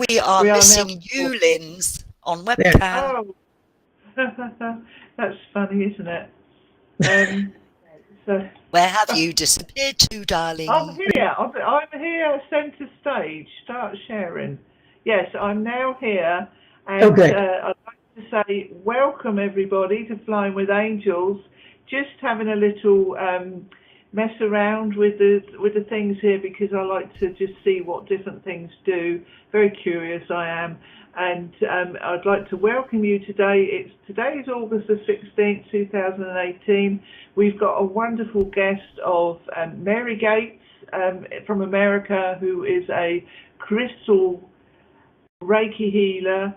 We are We are missing now. you, Linz, on There. webcam. Oh, that's funny, isn't it? Um, so Where have you disappeared to, I'm darling? here. I'm here, centre stage. Start sharing. Yes, I'm now here, and Okay. I'd like to say welcome everybody to Flying with Angels. Just having a little mess around with the things here because I like to just see what different things do. Very curious I am, and I'd like to welcome you today. Today is August the 16th, 2018. We've got a wonderful guest of Mary Gates from America, who is a crystal Reiki healer,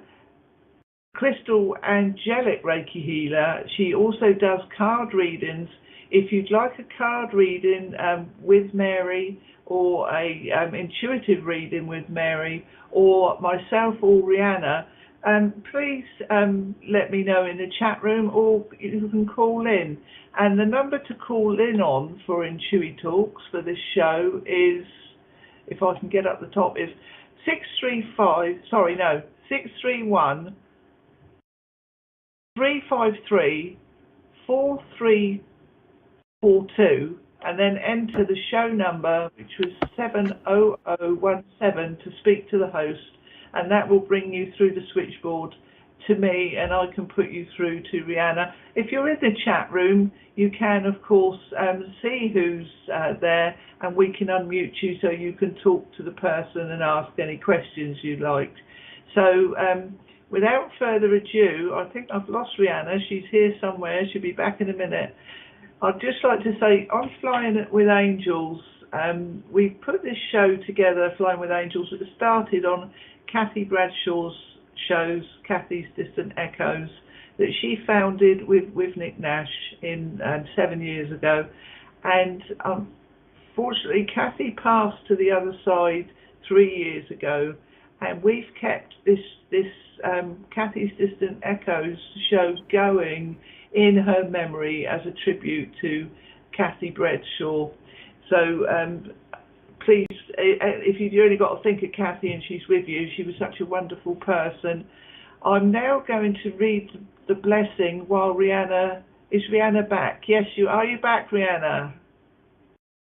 crystal angelic Reiki healer. She also does card readings. If you'd like a card reading with Mary, or a intuitive reading with Mary, or myself or Rihanna, please let me know in the chat room, or you can call in. And the number to call in on for IntuiTalks for this show is, if I can get up the top, is 631 353 4342, and then enter the show number, which was 70017, to speak to the host, and that will bring you through the switchboard to me, and I can put you through to Rihanna. If you're in the chat room, you can, of course, see who's there, and we can unmute you so you can talk to the person and ask any questions you like. So, without further ado, I think I've lost Rihanna. She's here somewhere. She'll be back in a minute. I'd just like to say, I'm Flying with Angels. We put this show together, Flying with Angels. It started on Kathy Bradshaw's shows, Kathy's Distant Echoes, that she founded with Nick Nash in 7 years ago. And fortunately, Kathy passed to the other side 3 years ago, and we've kept this Kathy's Distant Echoes show going in her memory as a tribute to Kathy Bradshaw. So please, if you've only got to think of Kathy and she's with you, she was such a wonderful person. I'm now going to read the blessing while Rihanna... Is Rihanna back? Yes, are you back, Rihanna?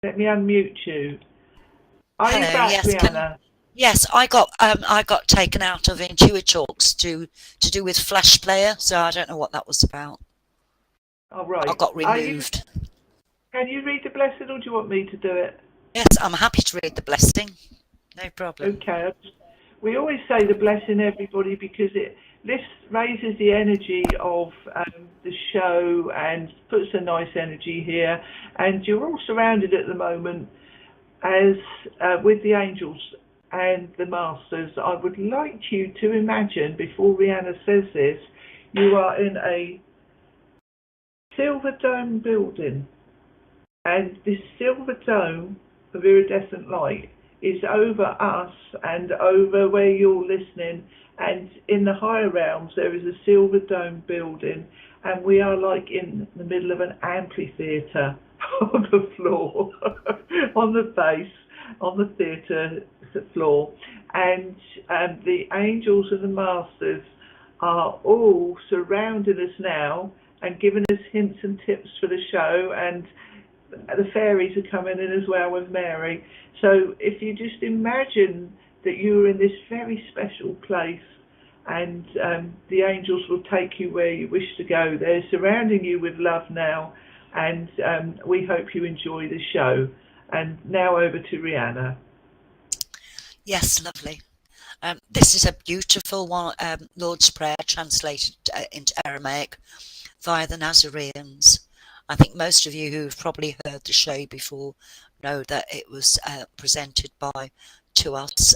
Let me unmute you. Are you Hello, back, yes, Rihanna? yes, I got taken out of IntuiTalks to do with Flash Player, so I don't know what that was about. All right. I got removed. Can you read the blessing, or do you want me to do it? Yes, I'm happy to read the blessing. No problem. Okay. We always say the blessing, everybody, because this raises the energy of the show and puts a nice energy here. And you're all surrounded at the moment as with the angels and the masters. I would like you to imagine, before Rihanna says this, you are in a silver dome building, and this silver dome of iridescent light is over us and over where you're listening, and in the higher realms there is a silver dome building, and we are like in the middle of an amphitheatre on the floor, on the base, on the theatre floor, and the angels and the masters are all surrounding us now and giving us hints and tips for the show, and the fairies are coming in as well with Mary. So if you just imagine that you're in this very special place, and the angels will take you where you wish to go. They're surrounding you with love now, and we hope you enjoy the show. And now over to Rihanna. Yes, lovely. This is a beautiful one, Lord's Prayer, translated into Aramaic via the Nazareans. I think most of you who've probably heard the show before know that it was presented to us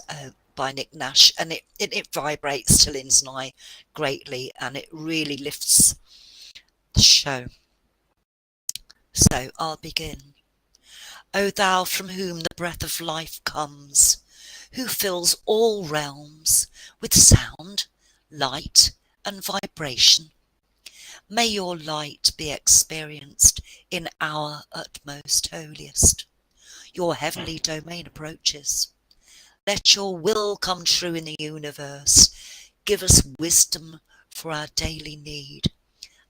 by Nick Nash, and it vibrates to Lynn's and I greatly, and it really lifts the show. So I'll begin. O thou from whom the breath of life comes, who fills all realms with sound, light, and vibration, may your light be experienced in our utmost holiest. Your heavenly domain approaches. Let your will come true in the universe. Give us wisdom for our daily need,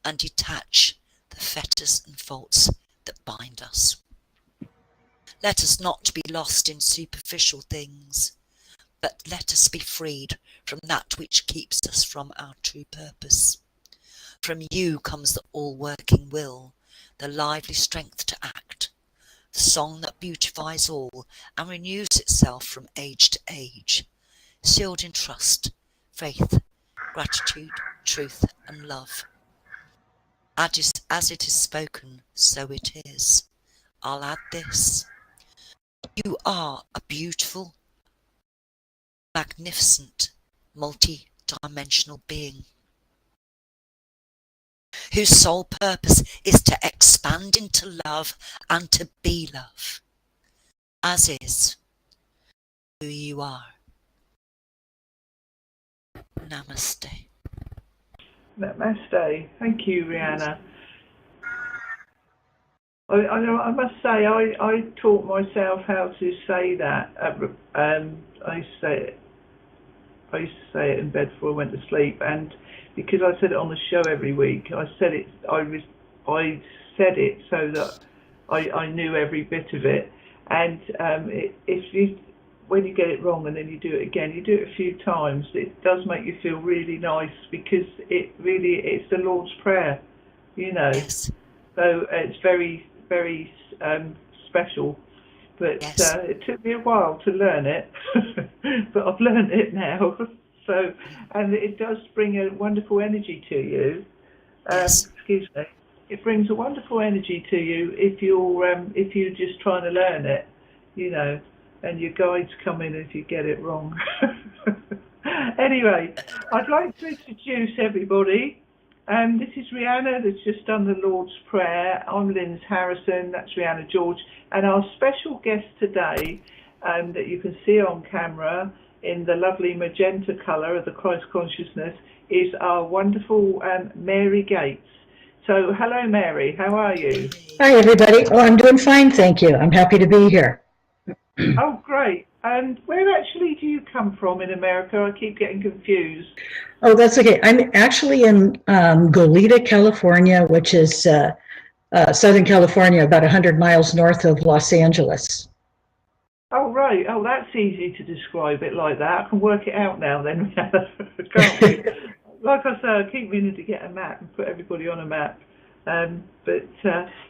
and detach the fetters and faults that bind us. Let us not be lost in superficial things, but let us be freed from that which keeps us from our true purpose. From you comes the all-working will, the lively strength to act, the song that beautifies all and renews itself from age to age, sealed in trust, faith, gratitude, truth and love. As it is spoken, so it is. I'll add this. You are a beautiful, magnificent, multi-dimensional being, whose sole purpose is to expand into love and to be love, as is who you are. Namaste. Namaste. Thank you, Rihanna. I must say, I taught myself how to say that. I used to say it in bed before I went to sleep, and because I said it on the show every week, I said it so that I knew every bit of it. And when you get it wrong and then you do it again, you do it a few times, it does make you feel really nice, because it's the Lord's Prayer, you know. Yes. So it's very, very special. But Yes. it took me a while to learn it, but I've learned it now. So, and it does bring a wonderful energy to you. Yes. Excuse me. It brings a wonderful energy to you if you're just trying to learn it, you know, and your guides come in if you get it wrong. Anyway, I'd like to introduce everybody. This is Rihanna that's just done the Lord's Prayer. I'm Linz Harrison, that's Rihanna George. And our special guest today, that you can see on camera in the lovely magenta colour of the Christ consciousness, is our wonderful Mary Gates. So, hello Mary, how are you? Hi everybody. Oh, I'm doing fine, thank you. I'm happy to be here. Oh, great. And where actually do you come from in America? I keep getting confused. Oh, that's okay. I'm actually in Goleta, California, which is Southern California, about 100 miles north of Los Angeles. Oh, right. Oh, that's easy to describe it like that. I can work it out now then, can't we? Like I say, I keep meaning to get a map and put everybody on a map.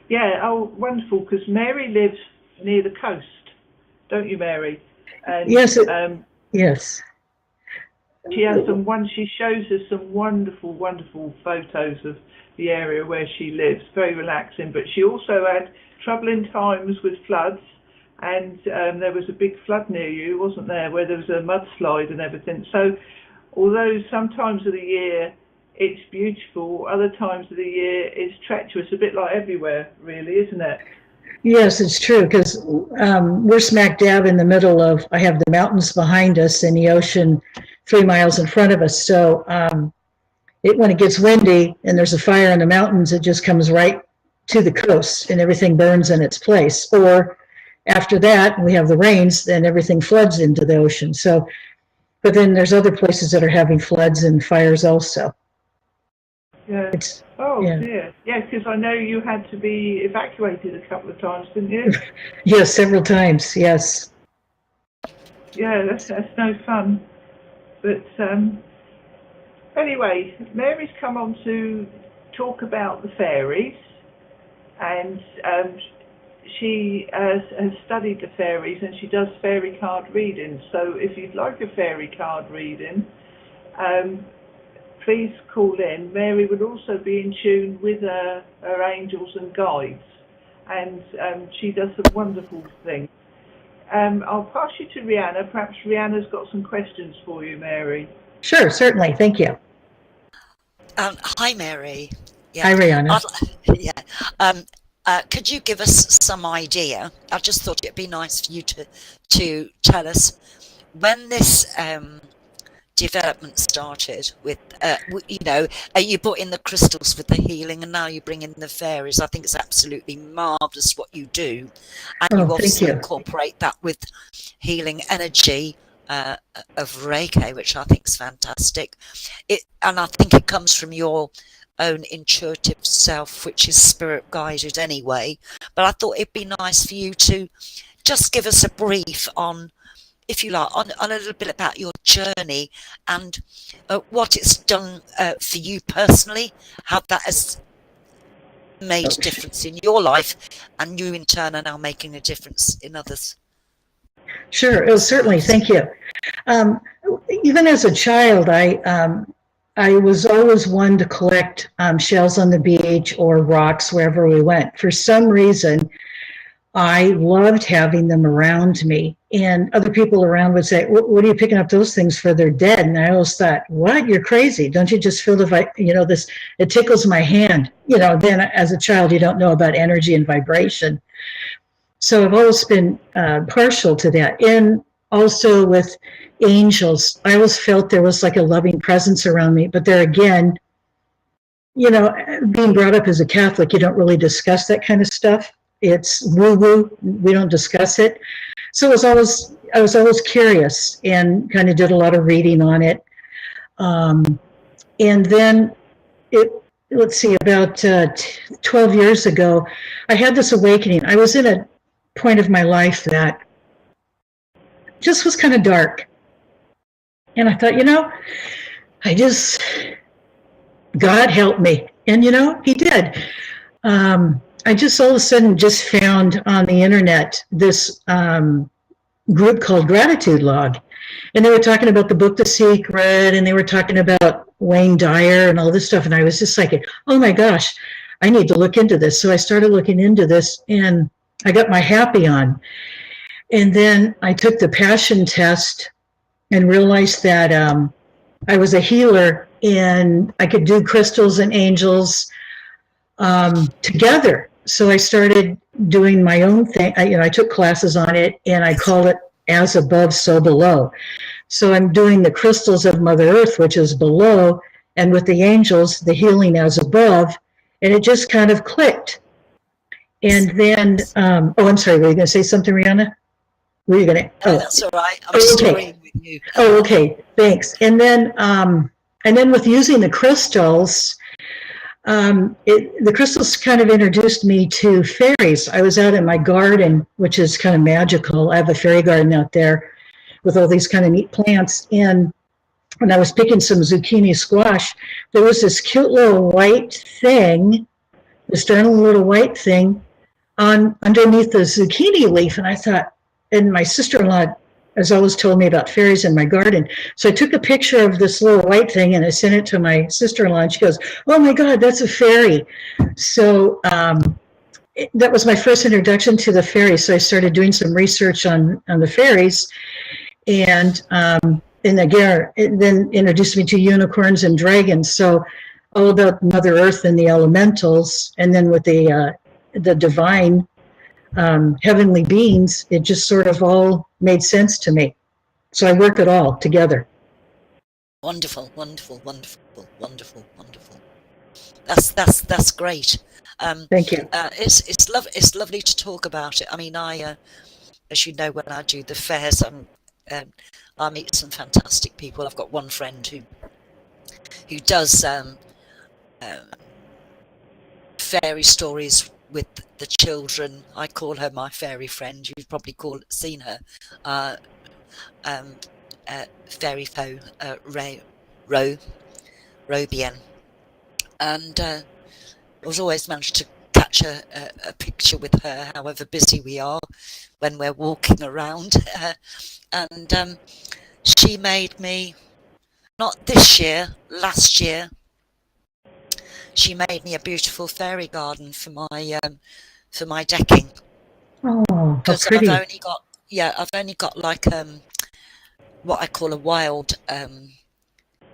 Yeah, oh, wonderful, because Mary lives near the coast, don't you, Mary? And, yes. Yes. She shows us some wonderful, wonderful photos of the area where she lives. Very relaxing. But she also had troubling times with floods, and there was a big flood near you, wasn't there, where there was a mudslide and everything. So, although some times of the year it's beautiful, other times of the year it's treacherous, a bit like everywhere, really, isn't it? Yes, it's true, because we're smack dab in the middle of, I have the mountains behind us and the ocean 3 miles in front of us. So when it gets windy and there's a fire in the mountains, it just comes right to the coast and everything burns in its place. Or after that, we have the rains, then everything floods into the ocean. So, but then there's other places that are having floods and fires also. Yeah. Dear. Yeah, because I know you had to be evacuated a couple of times, didn't you? Yes, several times, yes. Yeah, that's no fun. But anyway, Mary's come on to talk about the fairies, and she has studied the fairies, and she does fairy card readings. So if you'd like a fairy card reading, please call in. Mary would also be in tune with her angels and guides, and she does some wonderful things. I'll pass you to Rihanna. Perhaps Rihanna's got some questions for you, Mary. Sure, certainly. Thank you. Hi, Mary. Yeah. Hi, Rihanna. Could you give us some idea? I just thought it'd be nice for you to tell us when this development started with, you put in the crystals with the healing, and now you bring in the fairies. I think it's absolutely marvellous what you do, and you obviously incorporate that with healing energy of Reiki, which I think is fantastic. And I think it comes from your own intuitive self, which is spirit guided anyway. But I thought it'd be nice for you to just give us a brief on, if you like, on a little bit about your journey and what it's done for you personally, how that has made a difference in your life, and you in turn are now making a difference in others. Sure, certainly. Thank you. Even as a child, I was always one to collect shells on the beach or rocks wherever we went. For some reason, I loved having them around me, and other people around would say, "What are you picking up those things for? They're dead." And I always thought, "What? You're crazy! Don't you just feel this? It tickles my hand." Then as a child, you don't know about energy and vibration, so I've always been partial to that. And also with angels, I always felt there was like a loving presence around me. But there again, being brought up as a Catholic, you don't really discuss that kind of stuff. It's woo-woo. We don't discuss it. So I was always curious and kind of did a lot of reading on it. And then let's see, about 12 years ago, I had this awakening. I was in a point of my life that just was kind of dark. And I thought, God help me. And, he did. I just all of a sudden just found on the internet this group called Gratitude Log. And they were talking about the book, The Secret, and they were talking about Wayne Dyer and all this stuff. And I was just like, oh my gosh, I need to look into this. So I started looking into this, and I got my happy on. And then I took the passion test and realized that I was a healer, and I could do crystals and angels together. So I started doing my own thing. I took classes on it, and I call it As Above, So Below. So I'm doing the crystals of Mother Earth, which is below, and with the angels, the healing as above. And it just kind of clicked. And then, I'm sorry, were you going to say something, Rihanna? Were you going to? Oh, that's all right. I'm just agreeing with you. Oh, okay. Thanks. And then with using the crystals, the crystals kind of introduced me to fairies. I was out in my garden, which is kind of magical. I have a fairy garden out there with all these kind of neat plants. And when I was picking some zucchini squash, there was this cute little white thing, this darn little white thing underneath the zucchini leaf. And I thought, and my sister-in-law has always told me about fairies in my garden. So I took a picture of this little white thing and I sent it to my sister-in-law, and she goes, "Oh my God, that's a fairy." So that was my first introduction to the fairies. So I started doing some research on the fairies, and again, it then introduced me to unicorns and dragons. So all about Mother Earth and the elementals, and then with the divine heavenly beings, it just sort of all made sense to me. So I work it all together. Wonderful, wonderful, wonderful, wonderful, wonderful. That's great. Thank you. It's lovely to talk about it. I mean, as you know, when I do the fairs, I meet some fantastic people. I've got one friend who does fairy stories with the children. I call her my fairy friend. You've probably seen her. Fairy Faux Robian. And I was always managed to catch a picture with her, however busy we are, when we're walking around. And she made me, not this year, last year, she made me a beautiful fairy garden for my decking. Oh, how because pretty. I've only got like what I call a wild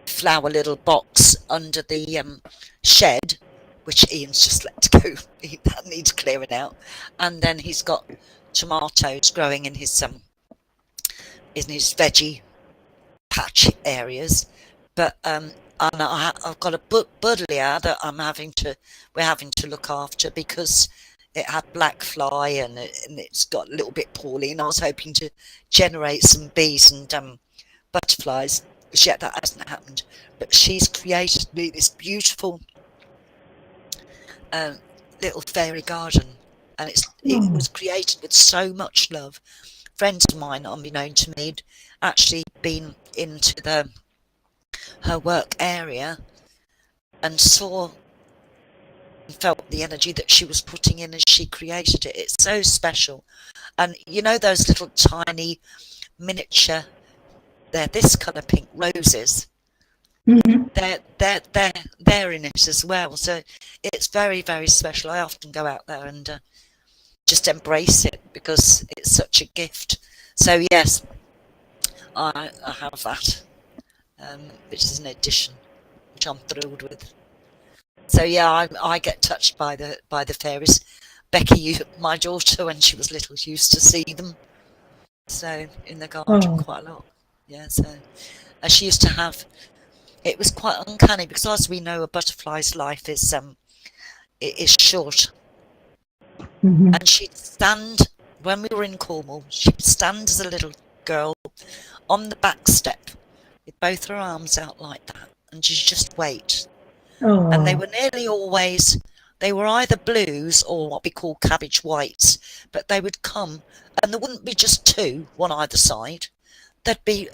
flower little box under the shed, which Ian's just let go. That needs clearing out. And then he's got tomatoes growing in his veggie patch areas. But and I've got a buddleia that we're having to look after, because it had black fly, and it's got a little bit poorly, and I was hoping to generate some bees and butterflies, but yet that hasn't happened. But she's created me this beautiful little fairy garden, and it was created with so much love. Friends of mine, unbeknown to me, had actually been into her work area and saw and felt the energy that she was putting in as she created it. It's so special. And you know those little tiny miniature, they're this colour pink roses. They're in it as well. So it's very, very special. I often go out there and just embrace it because it's such a gift. So yes, I have that, which is an addition, which I'm thrilled with. So yeah, I get touched by the fairies. Becky, my daughter, when she was little, used to see them. So in the garden quite a lot. Yeah. So she used to have. It was quite uncanny because, as we know, a butterfly's life is short. And she'd stand, when we were in Cornwall, she'd stand as a little girl on the back step with both her arms out like that, and she'd just wait. And they were nearly always, they were either blues or what we call cabbage whites, but they would come, and there wouldn't be just two, one either side. There'd be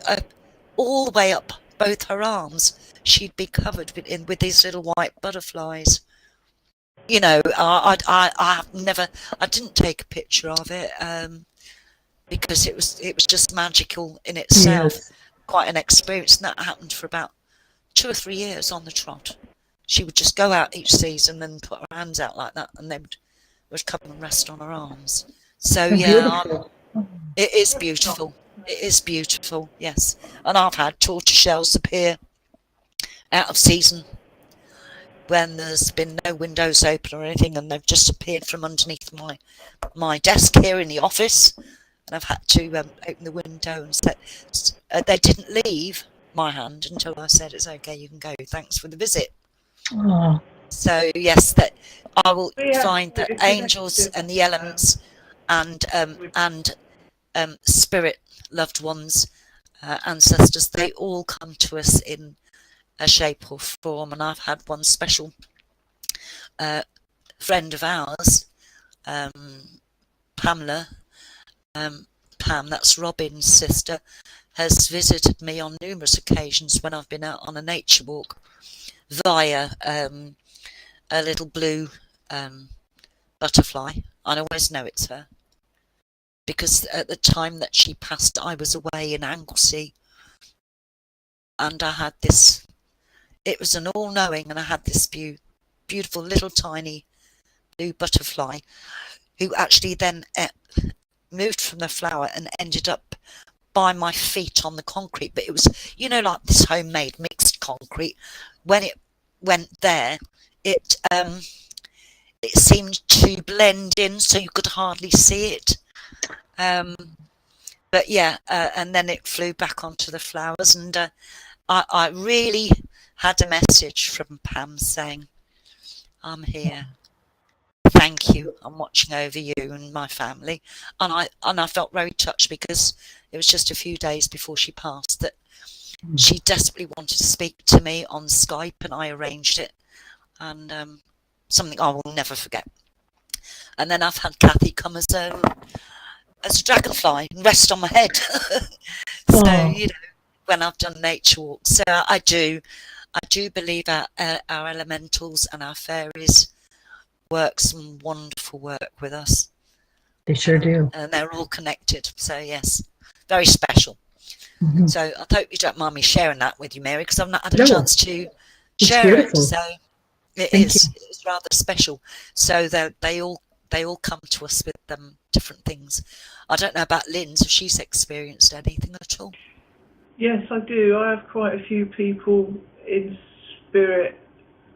all the way up both her arms. She'd be covered with these little white butterflies. You know, I didn't take a picture of it because it was just magical in itself. Yes. Quite an experience, and that happened for about 2 or 3 years on the trot. She would just go out each season and put her hands out like that, and they would come and rest on her arms. So it is beautiful. It is beautiful, yes. And I've had tortoiseshells appear out of season when there's been no windows open or anything, and they've just appeared from underneath my desk here in the office, and I've had to open the window and they didn't leave my hand until I said, it's okay, you can go, thanks for the visit. So yes, that I will find that angels and the elements and spirit loved ones, ancestors, they all come to us in a shape or form. And I've had one special friend of ours, Pamela, Pam, that's Robin's sister, has visited me on numerous occasions when I've been out on a nature walk via a little blue butterfly. I always know it's her because at the time that she passed, I was away in Anglesey, and I had this, it was an all-knowing, and I had this beautiful little tiny blue butterfly who actually then moved from the flower and ended up by my feet on the concrete. But it was, you know, like this homemade mixed concrete. When it went there, it seemed to blend in, so you could hardly see it. But yeah, and then it flew back onto the flowers, and I really had a message from Pam saying, I'm here. Thank you. I'm watching over you and my family. And I felt very touched because it was just a few days before she passed that she desperately wanted to speak to me on Skype, and I arranged it. And something I will never forget. And then I've had Kathy come as a dragonfly and rest on my head. So, you know, when I've done nature walks. So I do believe our elementals and our fairies work some wonderful work with us. They sure do. And they're all connected. So yes, very special. So I hope you don't mind me sharing that with you, Mary, because I've not had a chance to share it. So it's rather special. So they all come to us with different things. I don't know about Lynn's, if she's experienced anything at all. Yes, I do. I have quite a few people in spirit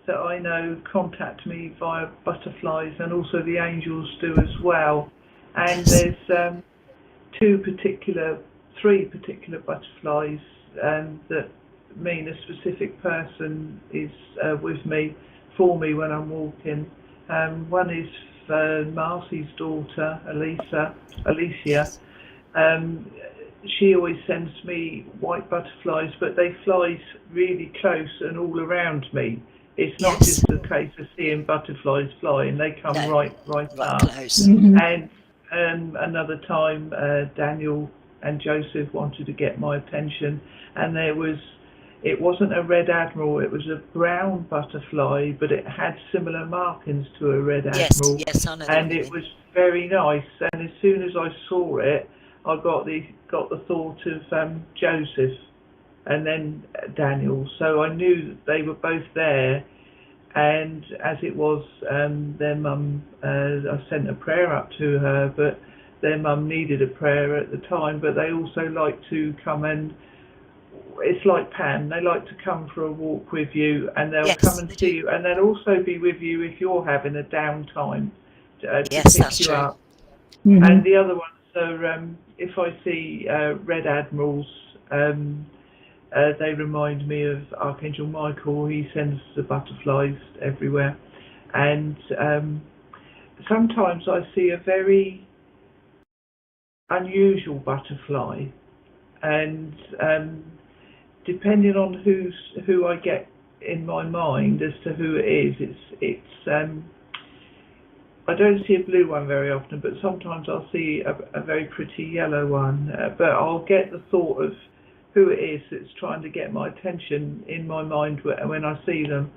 that I know contact me via butterflies, and also the angels do as well. And there's three particular butterflies that mean a specific person is with me, for me when I'm walking. One is Marcy's daughter, Alicia. She always sends me white butterflies, but they fly really close and all around me. It's not Yes. just a case of seeing butterflies flying; they come right up. close. And another time, Daniel and Joseph wanted to get my attention, and it wasn't a red admiral, it was a brown butterfly, but it had similar markings to a red admiral. Yes, I know. And it was very nice. And as soon as I saw it, I got the thought of Joseph and then Daniel. So I knew that they were both there. And as it was, their mum, I sent a prayer up to her, but their mum needed a prayer at the time. But they also like to come and, it's like Pam, they like to come for a walk with you, and they'll come and see you, and they'll also be with you if you're having a downtime to pick you up. And the other ones are, if I see red admirals, they remind me of Archangel Michael. He sends the butterflies everywhere. And sometimes I see a very unusual butterfly, and depending on who I get in my mind as to who it is, it's I don't see a blue one very often, but sometimes I'll see a very pretty yellow one. But I'll get the thought of who it is that's trying to get my attention in my mind when I see them.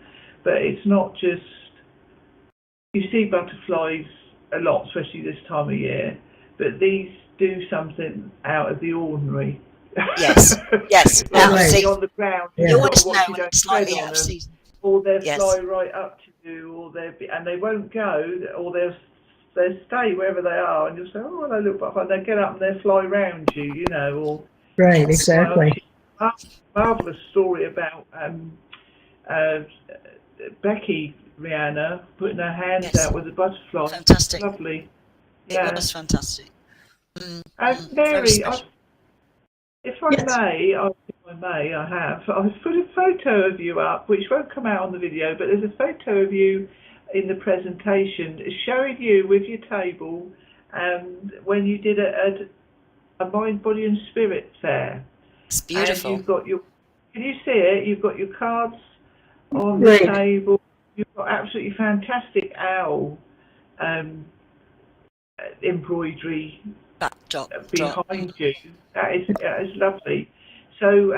But it's not just, you see butterflies a lot, especially this time of year, but these do something out of the ordinary. Yes. Like on the ground, you always know you when don't it's slightly tread out on of them, season. or they'll fly right up to you, and they won't go, or they'll stay wherever they are, and you'll say, oh, well, they look butterfly, and they get up and they fly round you, you know. Or right, exactly. Marvelous story about Becky Rihanna putting her hands out with a butterfly. Fantastic. Lovely. It was fantastic. Mary, if I may, I've put a photo of you up, which won't come out on the video, but there's a photo of you in the presentation showing you with your table when you did a mind, body and spirit fair. It's beautiful. And you've got can you see it? You've got your cards on the table. You've got absolutely fantastic owl embroidery behind you. That is lovely. So,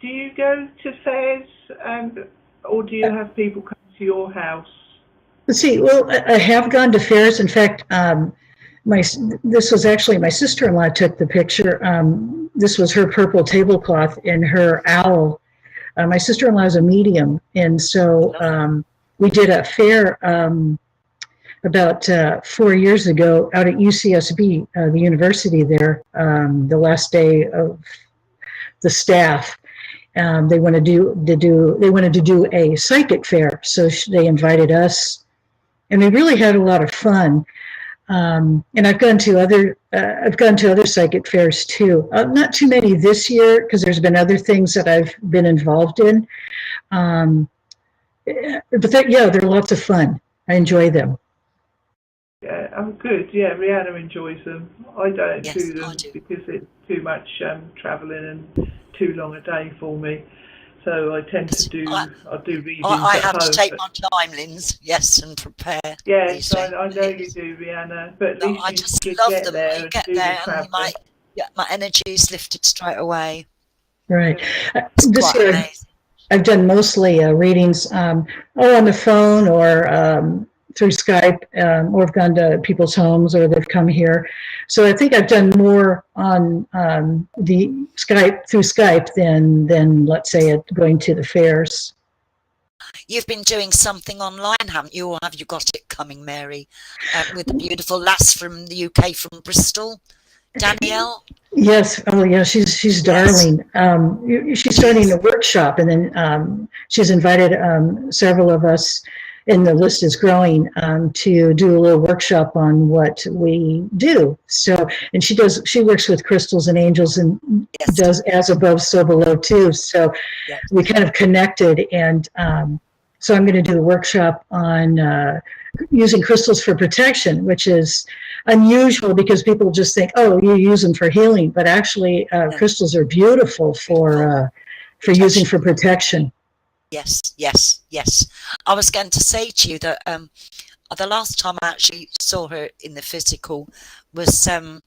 do you go to fairs, or do you have people come to your house? Let's see. Well, I have gone to fairs. In fact, this was actually my sister-in-law took the picture. This was her purple tablecloth and her owl. My sister-in-law is a medium, and so we did a fair about 4 years ago out at UCSB, the university there. The last day of the staff, they wanted to do a psychic fair, so they invited us, and we really had a lot of fun. And I've gone to other psychic fairs too. Not too many this year because there's been other things that I've been involved in. But they're lots of fun. I enjoy them. Yeah, I'm good. Yeah, Rihanna enjoys them. I don't do them because it's too much travelling and too long a day for me. So I tend to do readings I have at home, to take my time, Linz, and prepare. Yes, I know you do, Rihanna. But at least I just love them. You get there and my energy is lifted straight away. Right. This year, I've done mostly readings on the phone or through Skype, or I've gone to people's homes or they've come here. So I think I've done more on through Skype than let's say going to the fairs. You've been doing something online, haven't you? Or have you got it coming, Mary? With the beautiful lass from the UK, from Bristol, Danielle? Yes. Oh, yeah. She's darling. She's starting a workshop, and then she's invited several of us, and the list is growing, to do a little workshop on what we do. So, and she works with crystals and angels, and does as above, so below too. So we kind of connected, and So I'm going to do a workshop on using crystals for protection, which is unusual because people just think, oh, you use them for healing, but actually crystals are beautiful for using for protection. Yes, yes, yes. I was going to say to you that the last time I actually saw her in the physical was when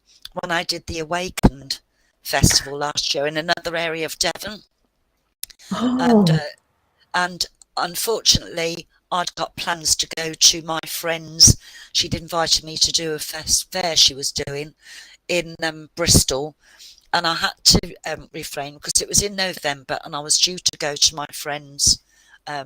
I did the Awakened Festival last year in another area of Devon. Oh. And unfortunately, I'd got plans to go to my friend's. She'd invited me to do a fair she was doing in Bristol, and I had to refrain because it was in November and I was due to go to my friend's, I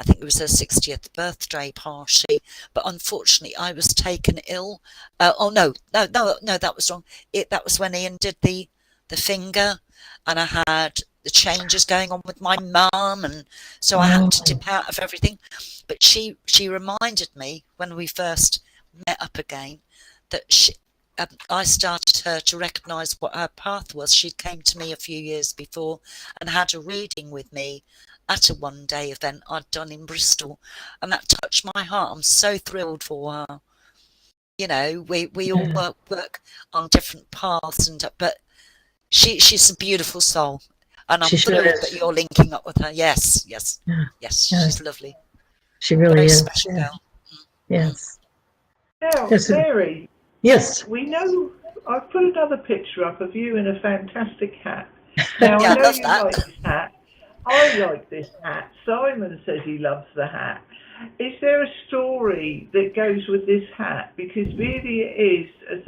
think it was her 60th birthday party, but unfortunately I was taken ill. No, that was wrong. That was when Ian did the finger, and I had the changes going on with my mum, and so I had to dip out of everything. But she reminded me when we first met up again that I started her to recognise what her path was. She came to me a few years before and had a reading with me at a one-day event I'd done in Bristol, and that touched my heart. I'm so thrilled for her. You know, we all work on different paths, but she's a beautiful soul, and I'm thrilled that you're linking up with her. Yes, she's lovely. She really Very is. special girl. Yes. Now, Mary. Yes. We know I've put another picture up of you in a fantastic hat. Now I know you like this hat. I like this hat. Simon says he loves the hat. Is there a story that goes with this hat? Because really it is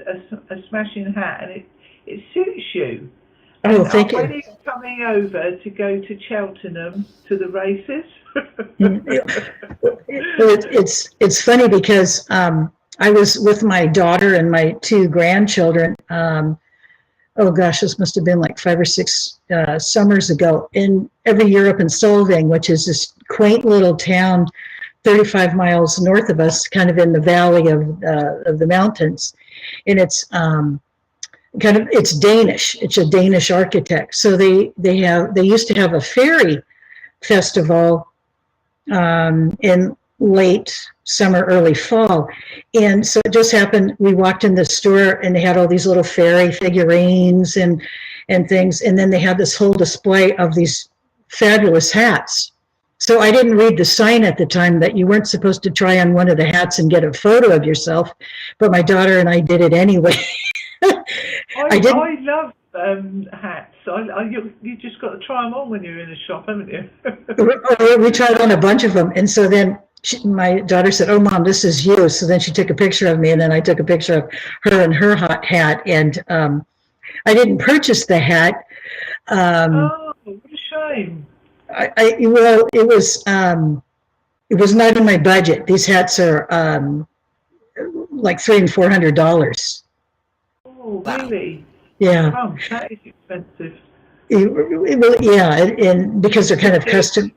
a smashing hat, and it suits you. Oh, thank you. When are you coming over to go to Cheltenham to the races? It's funny because I was with my daughter and my two grandchildren. Oh gosh, this must have been like 5 or 6 summers ago. Every year up in Solvang, which is this quaint little town 35 miles north of us, kind of in the valley of the mountains, and it's it's Danish. It's a Danish architect. So they used to have a fairy festival in late summer, early fall. And so it just happened, we walked in the store and they had all these little fairy figurines and things. And then they had this whole display of these fabulous hats. So I didn't read the sign at the time that you weren't supposed to try on one of the hats and get a photo of yourself. But my daughter and I did it anyway. I love hats. You just got to try them on when you're in a shop, haven't you? We tried on a bunch of them, and so then my daughter said, "Oh, Mom, this is you." So then she took a picture of me, and then I took a picture of her and her hat. And I didn't purchase the hat. Oh, what a shame! Well, it was not in my budget. These hats are like $300 and $400. Oh, really? Yeah. Oh, that is expensive. And because they're kind of custom.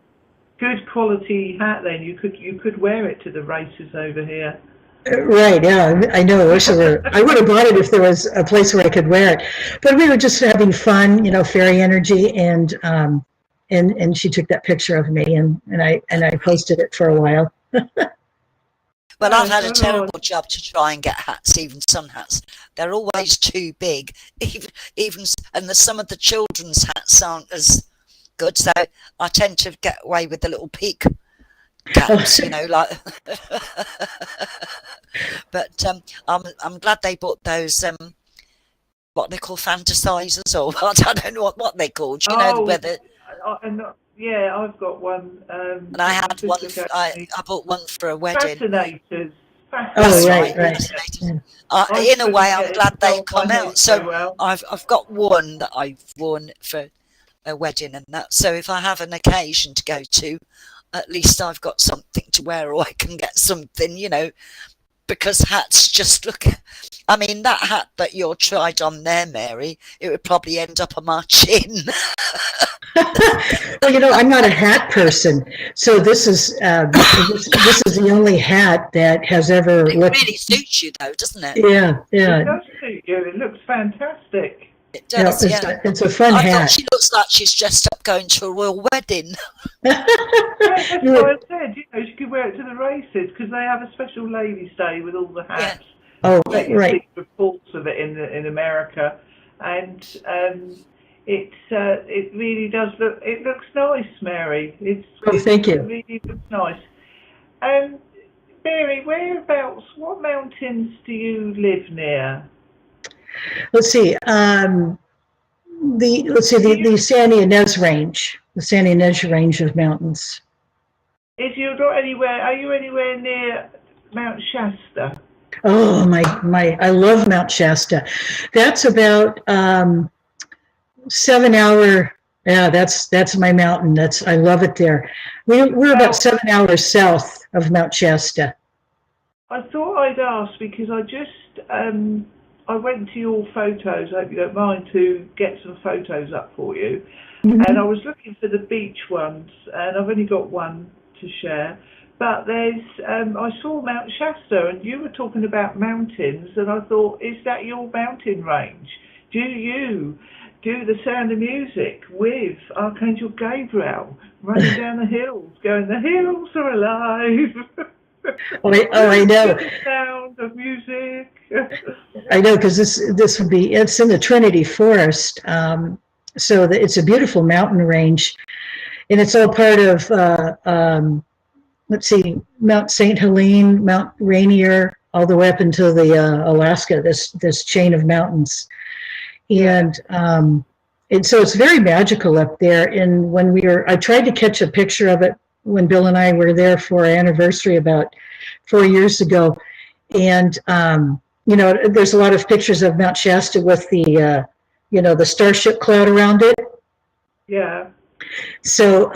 Good quality hat. Then you could wear it to the races over here. Right. Yeah, I know. I would have bought it if there was a place where I could wear it. But we were just having fun, fairy energy, and she took that picture of me, and I posted it for a while. Well, I've had a terrible job to try and get hats, even sun hats. They're always too big, even and some of the children's hats aren't as good. So I tend to get away with the little peak caps, like. But I'm glad they bought those what they call fantasizers, or I don't know what they're called. Whether. Yeah, I've got one. And I had one. I bought one for a wedding. Fascinators. Oh, right. Yeah. In a way, I'm glad they've come out. So I've got one that I've worn for a wedding and that. So if I have an occasion to go to, at least I've got something to wear, or I can get something, because hats just look. I mean, that hat that you're tried on there, Mary, it would probably end up on my chin. Well, I'm not a hat person, so this is the only hat that has ever looked. It really suits you, though, doesn't it? Yeah. It does suit you. It looks fantastic. It does, It's a fun I hat. thought she looks like she's dressed up going to a royal wedding. Yeah, that's what I said. You know, she could wear it to the races because they have a special ladies' day with all the hats. Oh, They right. see reports of it in America, and it really does look. It looks nice, Mary. Thank you. It really looks nice. Mary, whereabouts? What mountains do you live near? Let's see. The San Ynez range, the San Ynez range of mountains. Are you anywhere near Mount Shasta? Oh I love Mount Shasta. That's about 7 hour. Yeah, that's my mountain. I love it there. We're about 7 hours south of Mount Shasta. I thought I'd ask because I went to your photos. I hope you don't mind to get some photos up for you. Mm-hmm. And I was looking for the beach ones, and I've only got one to share. But I saw Mount Shasta, and you were talking about mountains, and I thought, is that your mountain range? Do you do the sound of music with Archangel Gabriel running down the hills, going, the hills are alive? I know. The sound of music. I know, because this would be, it's in the Trinity Forest. So it's a beautiful mountain range, and it's all part of, let's see, Mount St. Helene, Mount Rainier, all the way up into the Alaska, this chain of mountains. And so it's very magical up there. And I tried to catch a picture of it when Bill and I were there for our anniversary about 4 years ago. And, there's a lot of pictures of Mount Shasta with the starship cloud around it. Yeah. So,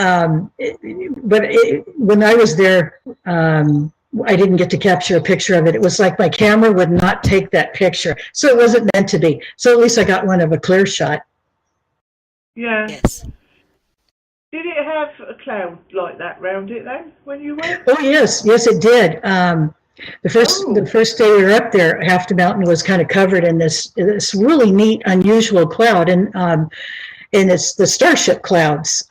when I was there, I didn't get to capture a picture of it. It was like my camera would not take that picture. So it wasn't meant to be. So at least I got one of a clear shot. Yeah. Yes. Did it have a cloud like that round it then when you went? Oh, yes, it did. The first day we were up there, half the mountain was kind of covered in this really neat, unusual cloud, and it's the starship clouds.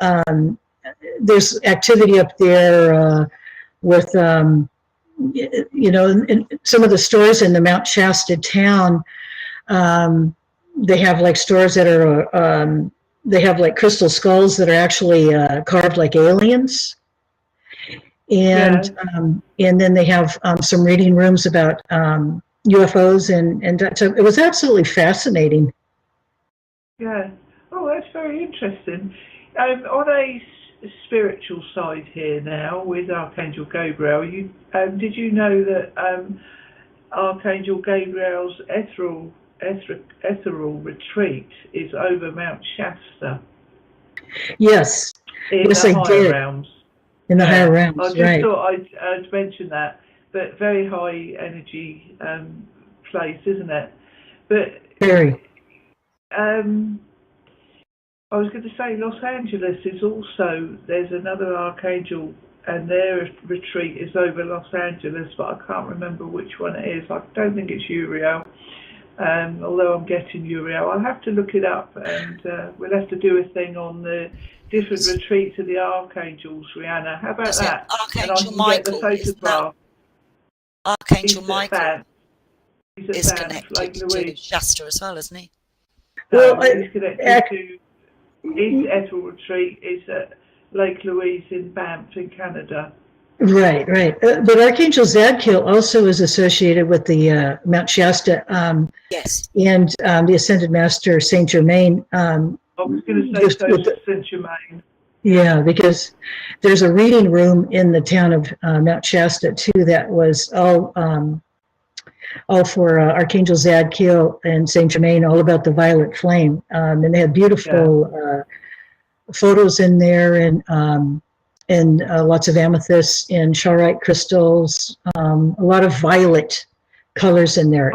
There's activity up there with in some of the stores in the Mount Shasta town. They have like stores that are they have like crystal skulls that are actually carved like aliens. And then they have some reading rooms about UFOs, and so it was absolutely fascinating. Yeah. Oh, that's very interesting. On a spiritual side here now with Archangel Gabriel, did you know that Archangel Gabriel's ethereal retreat is over Mount Shasta? Yes. Yes, I did. Realms. In the higher realms, I just thought I'd mention that, but very high energy place, isn't it? But very. I was going to say Los Angeles is also, there's another Archangel, and their retreat is over Los Angeles, but I can't remember which one it is. I don't think it's Uriel, although I'm getting Uriel. I'll have to look it up, and we'll have to do a thing on the different retreats of the Archangels, Rihanna. How about that? Archangel Michael, Archangel Michael is connected to Shasta as well, isn't he? No, he's connected to his ethereal retreat is at Lake Louise in Banff in Canada. Right. But Archangel Zadkiel also is associated with the Mount Shasta. Yes. And the Ascended Master Saint Germain. I was going to say Saint Germain. Yeah, because there's a reading room in the town of Mount Shasta too that was all for Archangel Zadkiel and Saint Germain, all about the violet flame, and they had beautiful photos in there, and lots of amethysts and charoite crystals, a lot of violet colors in there.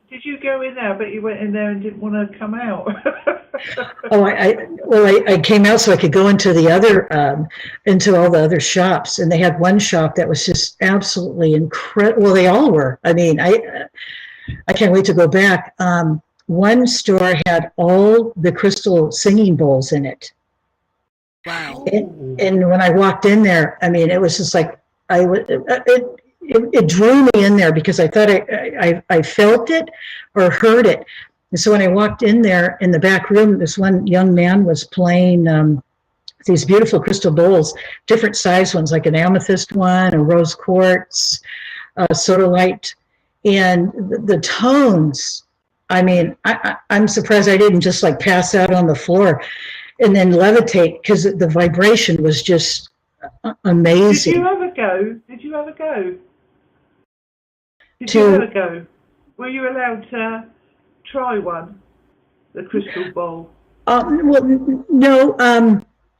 Did you go in there? I bet you went in there and didn't want to come out. I came out so I could go into the other, into all the other shops, and they had one shop that was just absolutely incredible. Well, they all were. I mean, I can't wait to go back. one store had all the crystal singing bowls in it. Wow. And when I walked in there, I mean, it was just like, it drew me in there because I thought I felt it or heard it. And so when I walked in there in the back room, this one young man was playing these beautiful crystal bowls, different size ones, like an amethyst one, a rose quartz, a sodalite, and the tones. I mean, I'm surprised I didn't just like pass out on the floor and then levitate, because the vibration was just amazing. Did you ever go? Did you ever go? Were you allowed to try one, the crystal bowl? Well, no,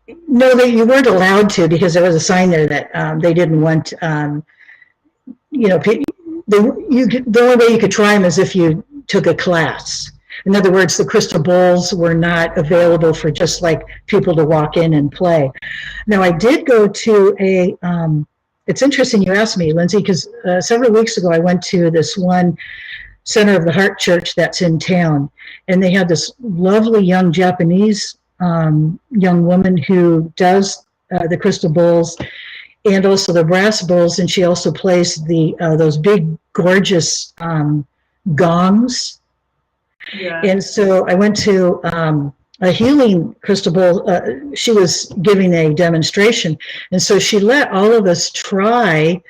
you weren't allowed to, because there was a sign there that they didn't want, the only way you could try them is if you took a class. In other words, the crystal bowls were not available for just like people to walk in and play. Now, I did go to it's interesting you asked me, Lindsay, because several weeks ago I went to this one Center of the Heart church that's in town, and they had this lovely young Japanese young woman who does the crystal bowls and also the brass bowls, and she also plays those big, gorgeous gongs. Yeah. And so I went to a healing crystal bowl. She was giving a demonstration, and so she let all of us try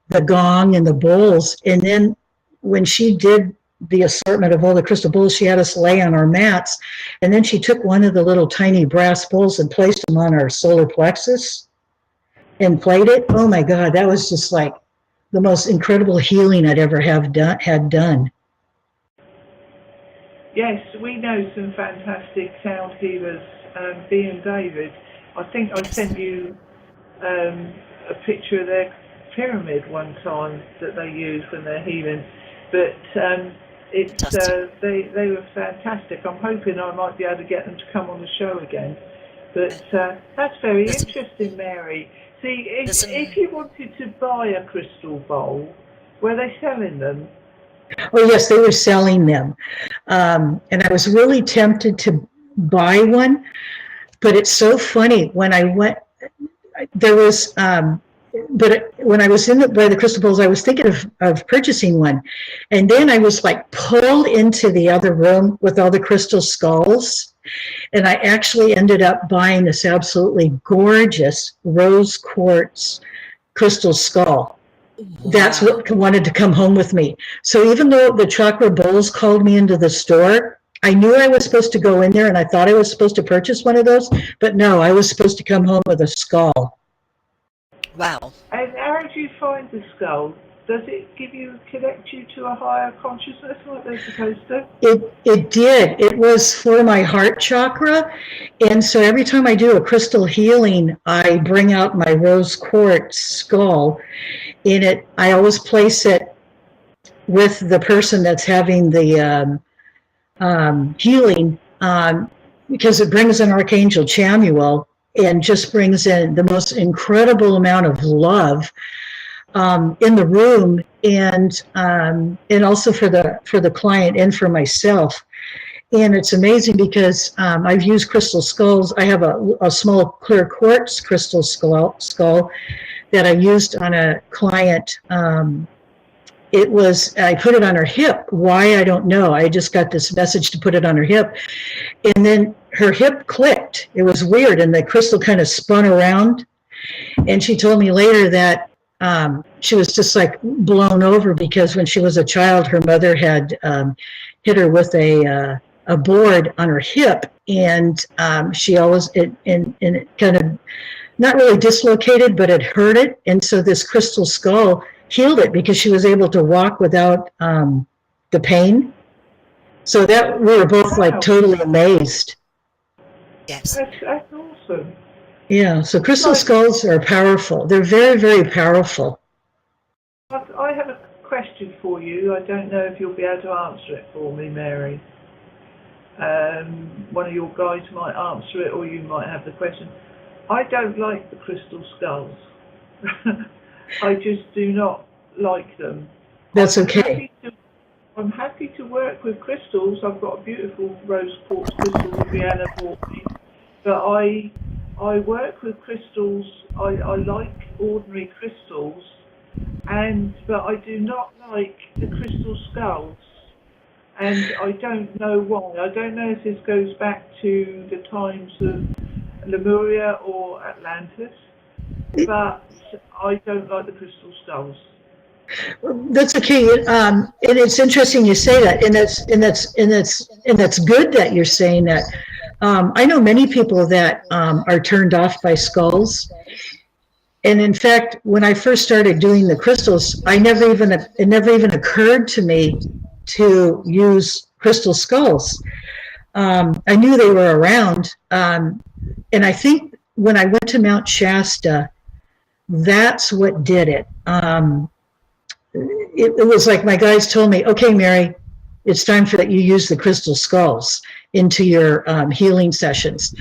the gong and the bowls. And then when she did the assortment of all the crystal bowls, she had us lay on our mats, and then she took one of the little tiny brass bowls and placed them on our solar plexus and played it. Oh my God, that was just like the most incredible healing I'd ever had done. Yes, we know some fantastic sound healers, B and David. I think I sent you a picture of their pyramid one time that they use when they're healing. But they were fantastic. I'm hoping I might be able to get them to come on the show again. But that's very interesting, Mary. See, if you wanted to buy a crystal bowl, were they selling them? Oh, yes, they were selling them. And I was really tempted to buy one, but it's so funny. When I went, there was, but when I was by the crystal bowls, I was thinking of purchasing one. And then I was like pulled into the other room with all the crystal skulls. And I actually ended up buying this absolutely gorgeous rose quartz crystal skull. Wow. That's what wanted to come home with me. So even though the Chakra bowls called me into the store, I knew I was supposed to go in there, and I thought I was supposed to purchase one of those, but no, I was supposed to come home with a skull. Wow. And how did you find the skull? Does it connect you to a higher consciousness like they're supposed to? It did. It was for my heart chakra. And so every time I do a crystal healing, I bring out my rose quartz skull. In it, I always place it with the person that's having the healing, because it brings in Archangel Gabriel and just brings in the most incredible amount of love in the room, and also for the client and for myself. And it's amazing because I've used crystal skulls. I have a small clear quartz crystal skull that I used on a client. I put it on her hip. Why, I don't know. I just got this message to put it on her hip. And then her hip clicked. It was weird. And the crystal kind of spun around. And she told me later that she was just like blown over, because when she was a child, her mother had hit her with a board on her hip. And she always, it kind of, not really dislocated, but it hurt it. And so this crystal skull healed it, because she was able to walk without the pain. So that we were both like totally amazed. Yes. That's awesome. Yeah, so crystal skulls are powerful. They're very, very powerful. I have a question for you. I don't know if you'll be able to answer it for me, Mary. One of your guys might answer it, or you might have the question. I don't like the crystal skulls. I just do not like them. That's okay. I'm happy to work with crystals. I've got a beautiful rose quartz crystal that Rihanna bought me. But I work with crystals. I like ordinary crystals, but I do not like the crystal skulls. And I don't know why. I don't know if this goes back to the times of Lemuria or Atlantis, but I don't like the crystal skulls. That's okay. And it's interesting you say that, and that's good that you're saying that. I know many people that are turned off by skulls. And in fact, when I first started doing the crystals, it never even occurred to me to use crystal skulls. I knew they were around. And I think when I went to Mount Shasta, that's what did it. It was like my guides told me, okay, Mary, it's time for that you use the crystal skulls into your healing sessions.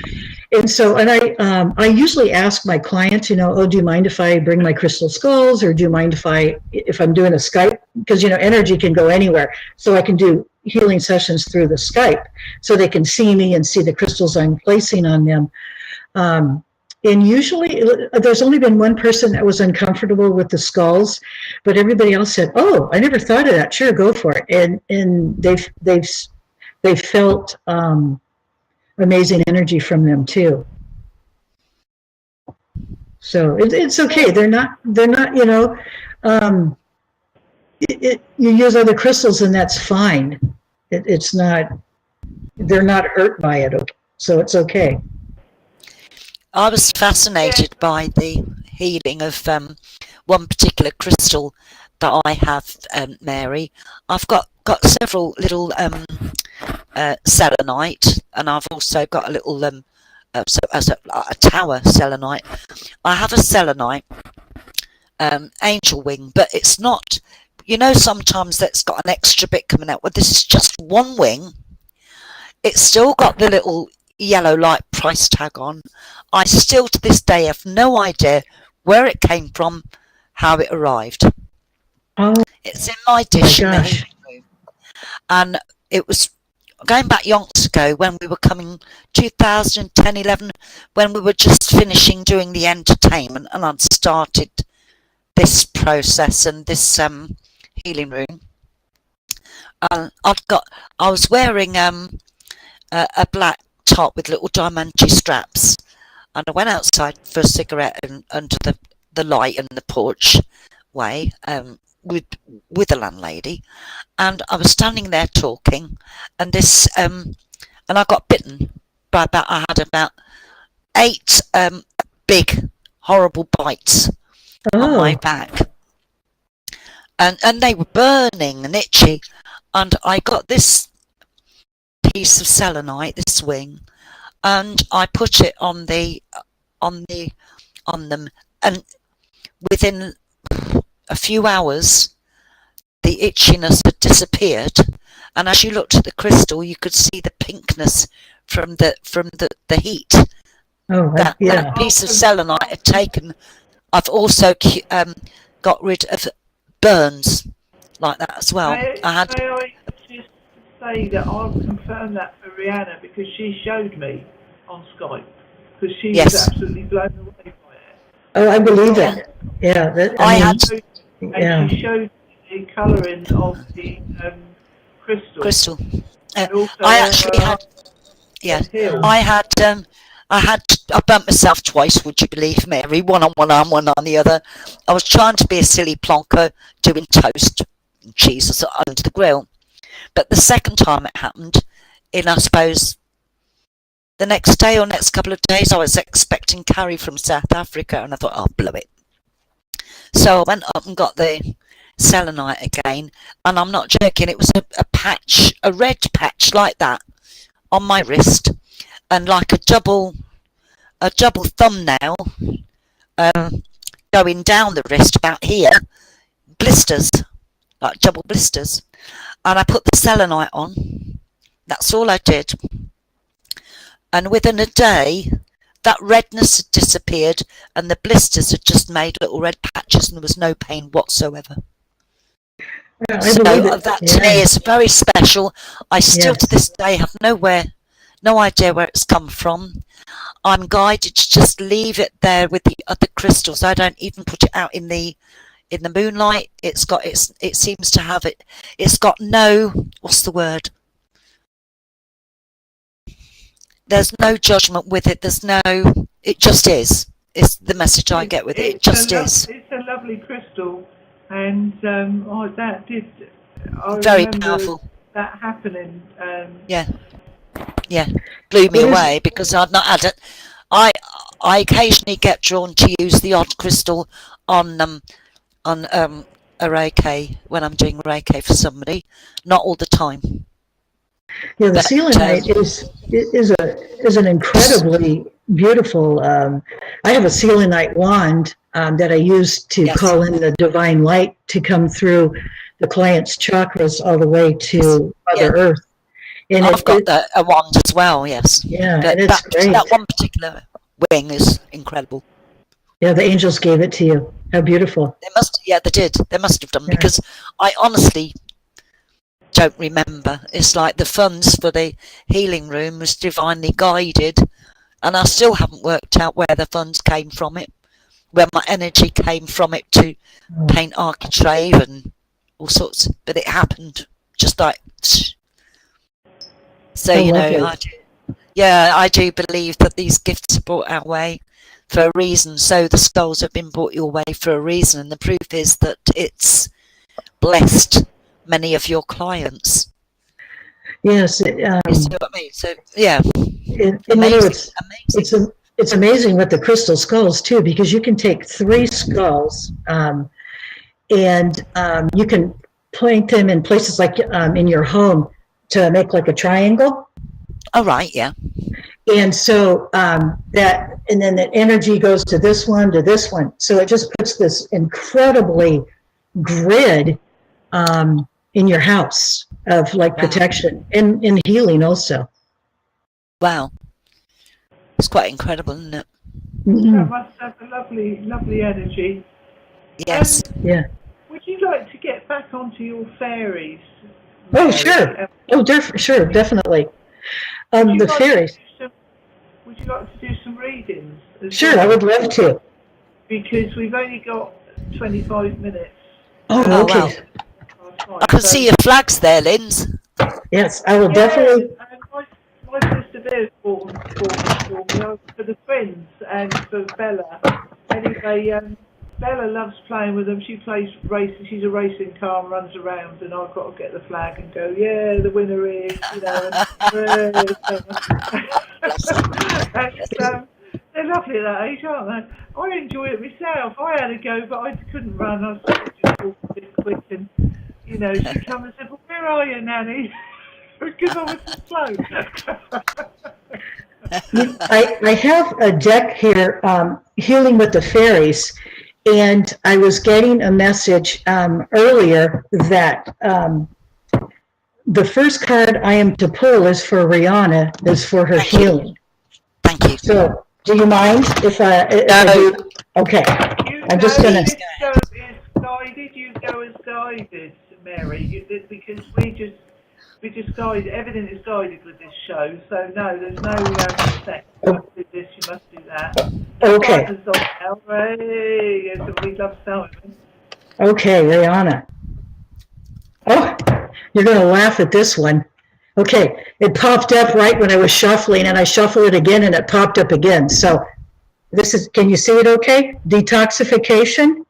And so, and I usually ask my clients, oh, do you mind if I bring my crystal skulls, or do you mind if I'm doing a Skype? Because, energy can go anywhere. So I can do healing sessions through the Skype so they can see me and see the crystals I'm placing on them. And usually there's only been one person that was uncomfortable with the skulls, but everybody else said, oh, I never thought of that. Sure, go for it. And they've felt amazing energy from them too. So it's okay. They're not, you use other crystals and that's fine. It's not, they're not hurt by it. Okay. So it's okay. I was fascinated by the healing of one particular crystal that I have, Mary. I've got several little selenite, and I've also got a little a tower selenite. I have a selenite angel wing, but it's not. Sometimes that's got an extra bit coming out. Well, this is just one wing. It's still got the little yellow light price tag on. I still to this day have no idea where it came from, how it arrived. Oh, it's in my dish in the healing room, and it was going back yonks ago when we were coming 2010, 11, when we were just finishing doing the entertainment, and I'd started this process and this healing room. I was wearing a black top with little diamante straps, and I went outside for a cigarette under the light in the porch way with the landlady, and I was standing there talking, and this and I got bitten by I had about 8 big horrible bites on my back, and they were burning and itchy, and I got this piece of selenite, this wing, and I put it on them, and within a few hours the itchiness had disappeared, and as you looked at the crystal you could see the pinkness from the heat that piece of selenite had taken. I've also got rid of burns like that as well. May I just say that I'll confirm that for Rihanna, because she showed me on Skype, because she was absolutely blown away by it. Oh, I believe it. Yeah, she showed the colouring of the crystal. I actually had, I bumped myself twice, would you believe, Mary? One on one arm, one on the other. I was trying to be a silly plonker doing toast and cheese under the grill. But the second time it happened, I suppose the next day or next couple of days, I was expecting Carrie from South Africa, and I thought, I'll blow it. So I went up and got the selenite again, and I'm not joking, it was a red patch like that on my wrist, and like a double thumbnail going down the wrist about here, blisters, like double blisters. And I put the selenite on. That's all I did. And within a day, that redness had disappeared, and the blisters had just made little red patches, and there was no pain whatsoever. Yeah, I So believe it. that to me is very special. I still to Yes. this day have no idea where it's come from. I'm guided to just leave it there with the other crystals. I don't even put it out in the moonlight. It seems to have it. It's got no, what's the word? There's no judgment with it. It just is. It's the message I get with it. It just is. It's a lovely crystal, and I Very remember powerful. that happening. Yeah. Blew me away because I've not had it. I occasionally get drawn to use the odd crystal on a Reiki when I'm doing Reiki for somebody. Not all the time. Yeah, the selenite is an incredibly beautiful. I have a selenite wand that I use to call in the divine light to come through the client's chakras all the way to Mother Earth. And I've got a wand as well. Yes. Yeah, but and it's great. That one particular wing is incredible. Yeah, the angels gave it to you. How beautiful. They did. They must have done because I honestly don't remember. It's like the funds for the healing room was divinely guided, and I still haven't worked out where the funds came from it, where my energy came from it to paint architrave and all sorts. But it happened just like. So I do believe that these gifts are brought our way for a reason. So the skulls have been brought your way for a reason, and the proof is that it's blessed many of your clients. Yes. You see what I mean? So amazing. It's amazing with the crystal skulls too, because you can take 3 skulls and you can plant them in places like in your home to make like a triangle. Oh, right, yeah. And so and then the energy goes to this one, to this one. So it just puts this incredibly grid in your house of like protection and in healing also. Wow. It's quite incredible, isn't it? Mm-hmm. That must have a lovely, lovely energy. Yes. Would you like to get back onto your fairies? Oh, sure. Sure, definitely. The fairies. Would you like to do some readings? Sure, I would love to. Because we've only got 25 minutes. Oh, okay. Wow. I can see your flags there, Linz. Yes, I will definitely. My sister Bear's bought them for the twins and for Bella. Anyway, Bella loves playing with them. She plays racing. She's a racing car and runs around, and I've got to get the flag and go, yeah, the winner is, and, they're lovely at that age, aren't they? I enjoy it myself. I had a go, but I couldn't run. I was just walking a bit quick, and she come and said, well, where are you, Nanny? Because I was slow. I have a deck here, Healing with the Fairies, and I was getting a message earlier that the first card I am to pull is for Rihanna, is for her healing. Thank you. So, do you mind if I do? Okay. I'm just going to... You go as guided, Mary, because we just guide. Everything is guided with this show, so no, there's no set. You must do this, you must do that. Okay. We love Selma. Okay, Rihanna. Oh, you're going to laugh at this one. Okay, it popped up right when I was shuffling, and I shuffled it again, and it popped up again. So can you see it okay? Detoxification.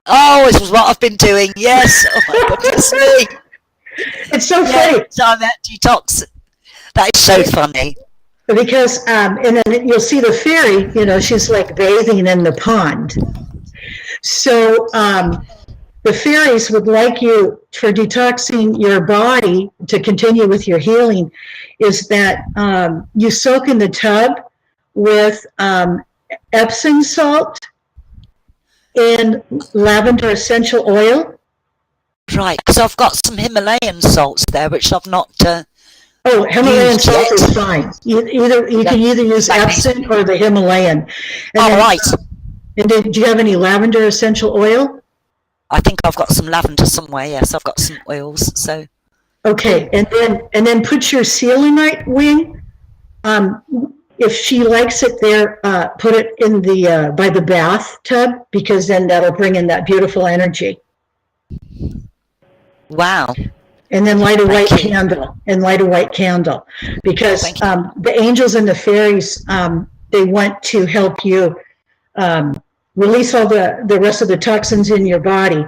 Oh, this is what I've been doing. Yes. Oh my goodness me. It's so funny. I'm at detox. That is so funny. Because, and then you'll see the fairy, she's like bathing in the pond. So the fairies would like you, for detoxing your body to continue with your healing, is that you soak in the tub with Epsom salt and lavender essential oil. Right, because I've got some Himalayan salts there, which I've not. Himalayan salt is fine. You can either use Epsom or the Himalayan. And right. And do you have any lavender essential oil? I think I've got some lavender somewhere. Yes, I've got some oils. So Okay, and then put your selenite wing. If she likes it there, put it in the by the bathtub, because then that'll bring in that beautiful energy. wow. And then light a white Thank you. candle, because Thank you. the angels and the fairies, they want to help you release all the rest of the toxins in your body,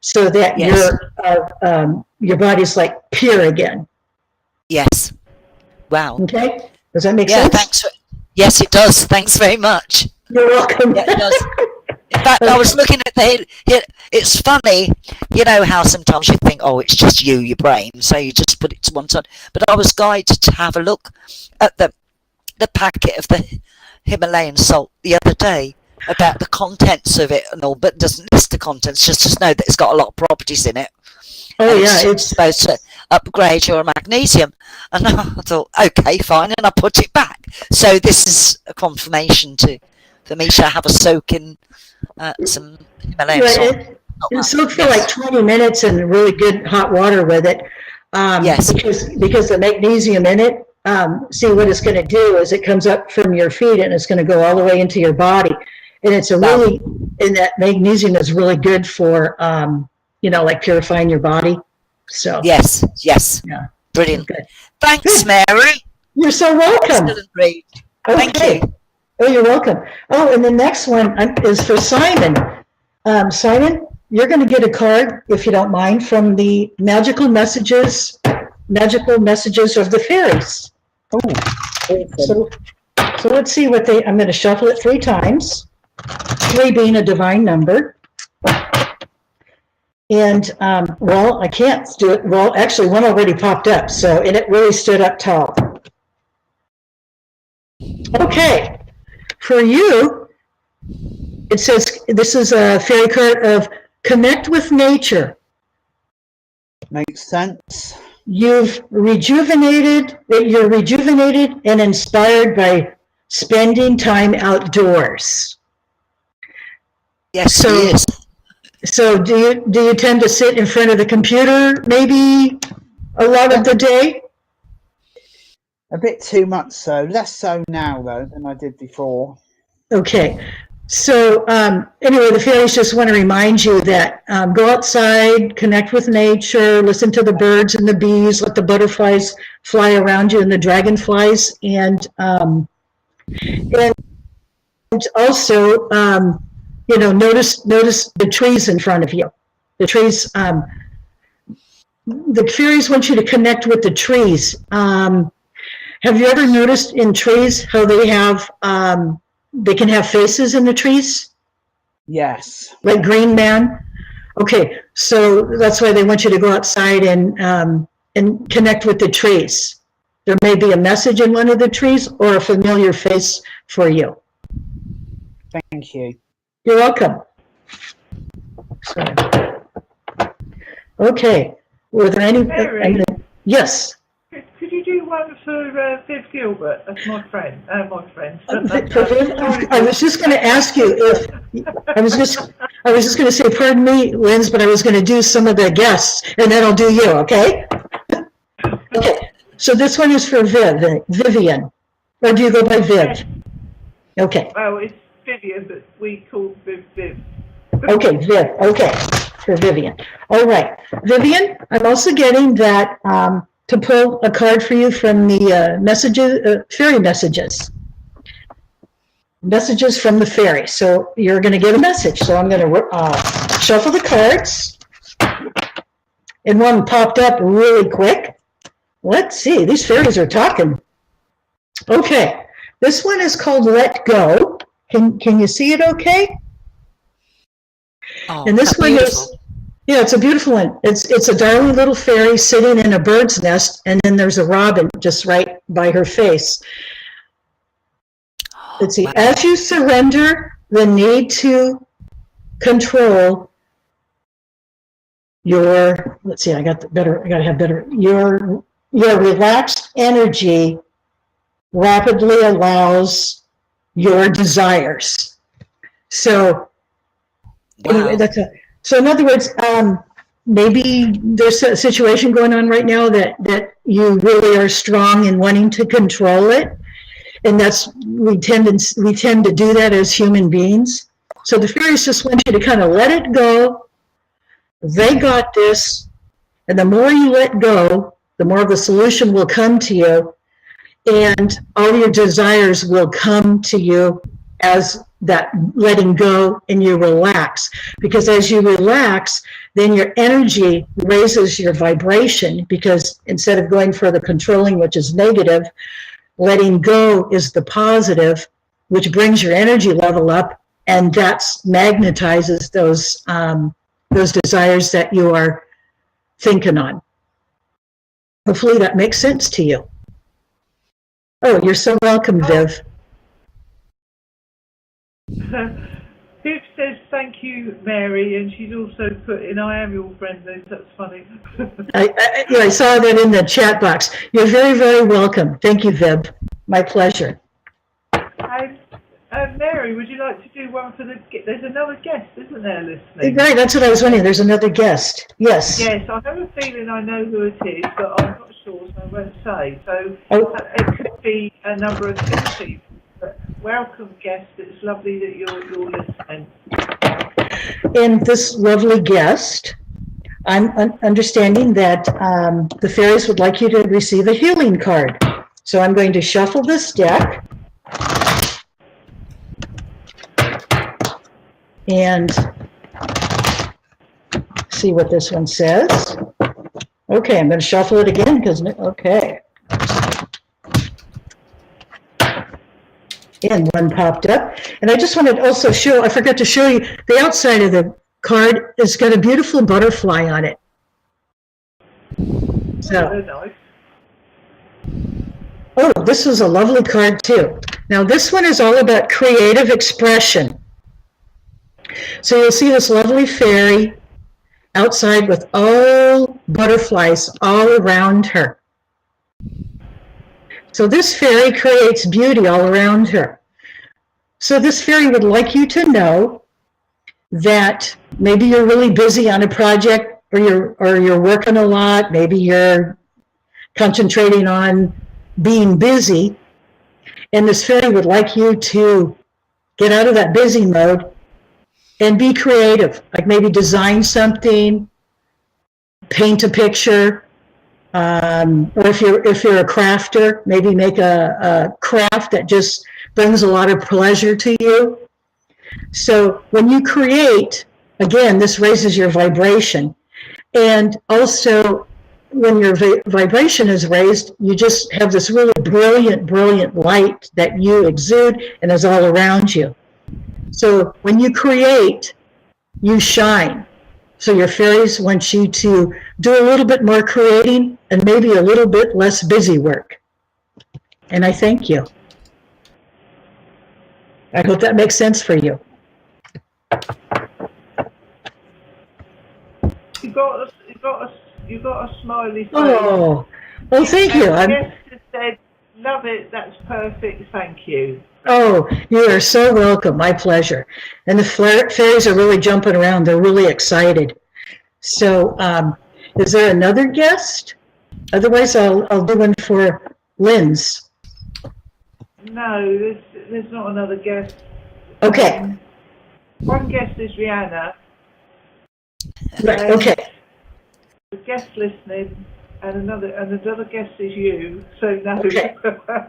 so that Yes. your body's like pure again. Yes. Wow. Okay, does that make Yeah. sense? Thanks. Yes, it does. Thanks very much. You're welcome. Yeah, it does. In fact, I was looking at it's funny, you know how sometimes you think, oh, it's just your brain, so you just put it to one side. But I was guided to have a look at the packet of the Himalayan salt the other day, about the contents of it and all, but doesn't list the contents, just to know that it's got a lot of properties in it. Oh And yeah, it's supposed to upgrade your magnesium. And I thought, okay, fine, and I put it back. So this is a confirmation for me to have a soak in some Himalayan salt. soak for like 20 minutes in really good hot water with it. Yes. Because the magnesium in it, see what it's going to do is it comes up from your feet and it's going to go all the way into your body. And it's and that magnesium is really good for, like purifying your body. So Yes. yeah. Brilliant. Okay. Thanks, Good. Mary. You're so welcome. Excellent read. Thank Okay. you. Oh, you're welcome. Oh, and the next one is for Simon. Simon, you're going to get a card, if you don't mind, from the magical messages of the fairies. So let's see what I'm going to shuffle it 3 times, 3 being a divine number. And, I can't do it. Well, actually, one already popped up, and it really stood up tall. Okay. For you, it says, this is a fairy card of connect with nature. Makes sense. You're rejuvenated and inspired by spending time outdoors. Yes, he is. So do you tend to sit in front of the computer maybe a lot of the day? A bit too much so. Less so now, though, than I did before. Okay. So anyway, the fairies just want to remind you that go outside, connect with nature, listen to the birds and the bees, let the butterflies fly around you and the dragonflies, and also notice the trees in front of you. The trees. The fairies want you to connect with the trees. Have you ever noticed in trees how they have they can have faces in the trees? Yes. Like Green Man? Okay, so that's why they want you to go outside and connect with the trees. There may be a message in one of the trees or a familiar face for you. Thank you. You're welcome. Okay, were there any? Yes. Could you do one for Viv Gilbert? That's my friend. I was just going to ask you if I was just going to say, pardon me, Linz, but I was going to do some of the guests, and then I'll do you. Okay. Okay. So this one is for Vivian, or do you go by Viv? Okay. Well, it's Vivian, but we call Viv. Okay, Viv. Okay, for Vivian. All right, Vivian. I'm also getting that. To pull a card for you from the fairy messages. Messages from the fairy. So you're going to get a message. So I'm going to shuffle the cards. And one popped up really quick. Let's see. These fairies are talking. Okay. This one is called Let Go. Can you see it okay? Oh, and this one is... Yeah, it's a beautiful one. It's a darling little fairy sitting in a bird's nest, and then there's a robin just right by her face. Let's see. Wow. As you surrender the need to control your, let's see, I got to have better, your relaxed energy rapidly allows your desires. So, anyway, So in other words, maybe there's a situation going on right now that you really are strong in wanting to control it. And that's, we tend to do that as human beings. So the fairies just want you to kind of let it go. They got this. And the more you let go, the more of the solution will come to you. And all your desires will come to you as that letting go, and you relax. Because as you relax, then your energy raises your vibration, because instead of going for the controlling, which is negative, letting go is the positive, which brings your energy level up, and that magnetizes those desires that you are thinking on. Hopefully that makes sense to you. Oh, you're so welcome, Viv. Viv says thank you, Mary, and she's also put in, I am your friend, Liz. That's funny. I saw that in the chat box. You're very, very welcome. Thank you, Viv. My pleasure. Mary, would you like to do one for there's another guest, isn't there, listening? Right, that's what I was wondering. There's another guest. Yes. Yes, I have a feeling I know who it is, but I'm not sure, so I won't say. So it could be a number of different people. But welcome, guest. It's lovely that you're listening. And this lovely guest, I'm understanding that the fairies would like you to receive a healing card. So I'm going to shuffle this deck. And see what this one says. Okay, I'm going to shuffle it again because, okay. And one popped up. And I just wanted to also show, I forgot to show you, the outside of the card has got a beautiful butterfly on it. So, oh, this is a lovely card too. Now this one is all about creative expression. So you'll see this lovely fairy outside with all butterflies all around her. So this fairy creates beauty all around her. So this fairy would like you to know that maybe you're really busy on a project, or you're working a lot, maybe you're concentrating on being busy, and this fairy would like you to get out of that busy mode and be creative, like maybe design something, paint a picture, or if you're a crafter, maybe make a craft that just brings a lot of pleasure to you. So when you create, again, this raises your vibration. And also, when your vibration is raised, you just have this really brilliant, brilliant light that you exude and is all around you. So when you create, you shine. So your fairies want you to do a little bit more creating and maybe a little bit less busy work. And I thank you. I hope that makes sense for you. You got a smiley face. Oh, well, thank you. Yes, just said, love it. That's perfect. Thank you. Oh, you are so welcome. My pleasure. And the fairies are really jumping around. They're really excited. So, is there another guest? Otherwise, I'll do one for Lynn's. No, there's not another guest. Okay. One guest is Rihanna. Right. Okay. The guest listening, and another guest is you. So no. Okay.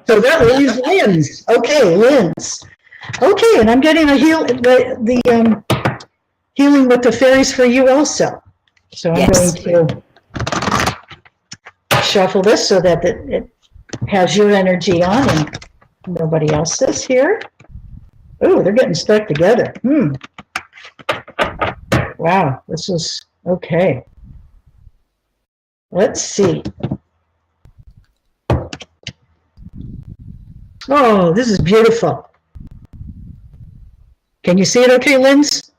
So that leaves Lynn's. Okay, Lynn's. Okay, and I'm getting the healing with the fairies for you also. So I'm going to shuffle this so that it has your energy on and nobody else's here. Oh, they're getting stuck together. Wow, this is okay. Let's see. Oh, this is beautiful. Can you see it okay, Linz?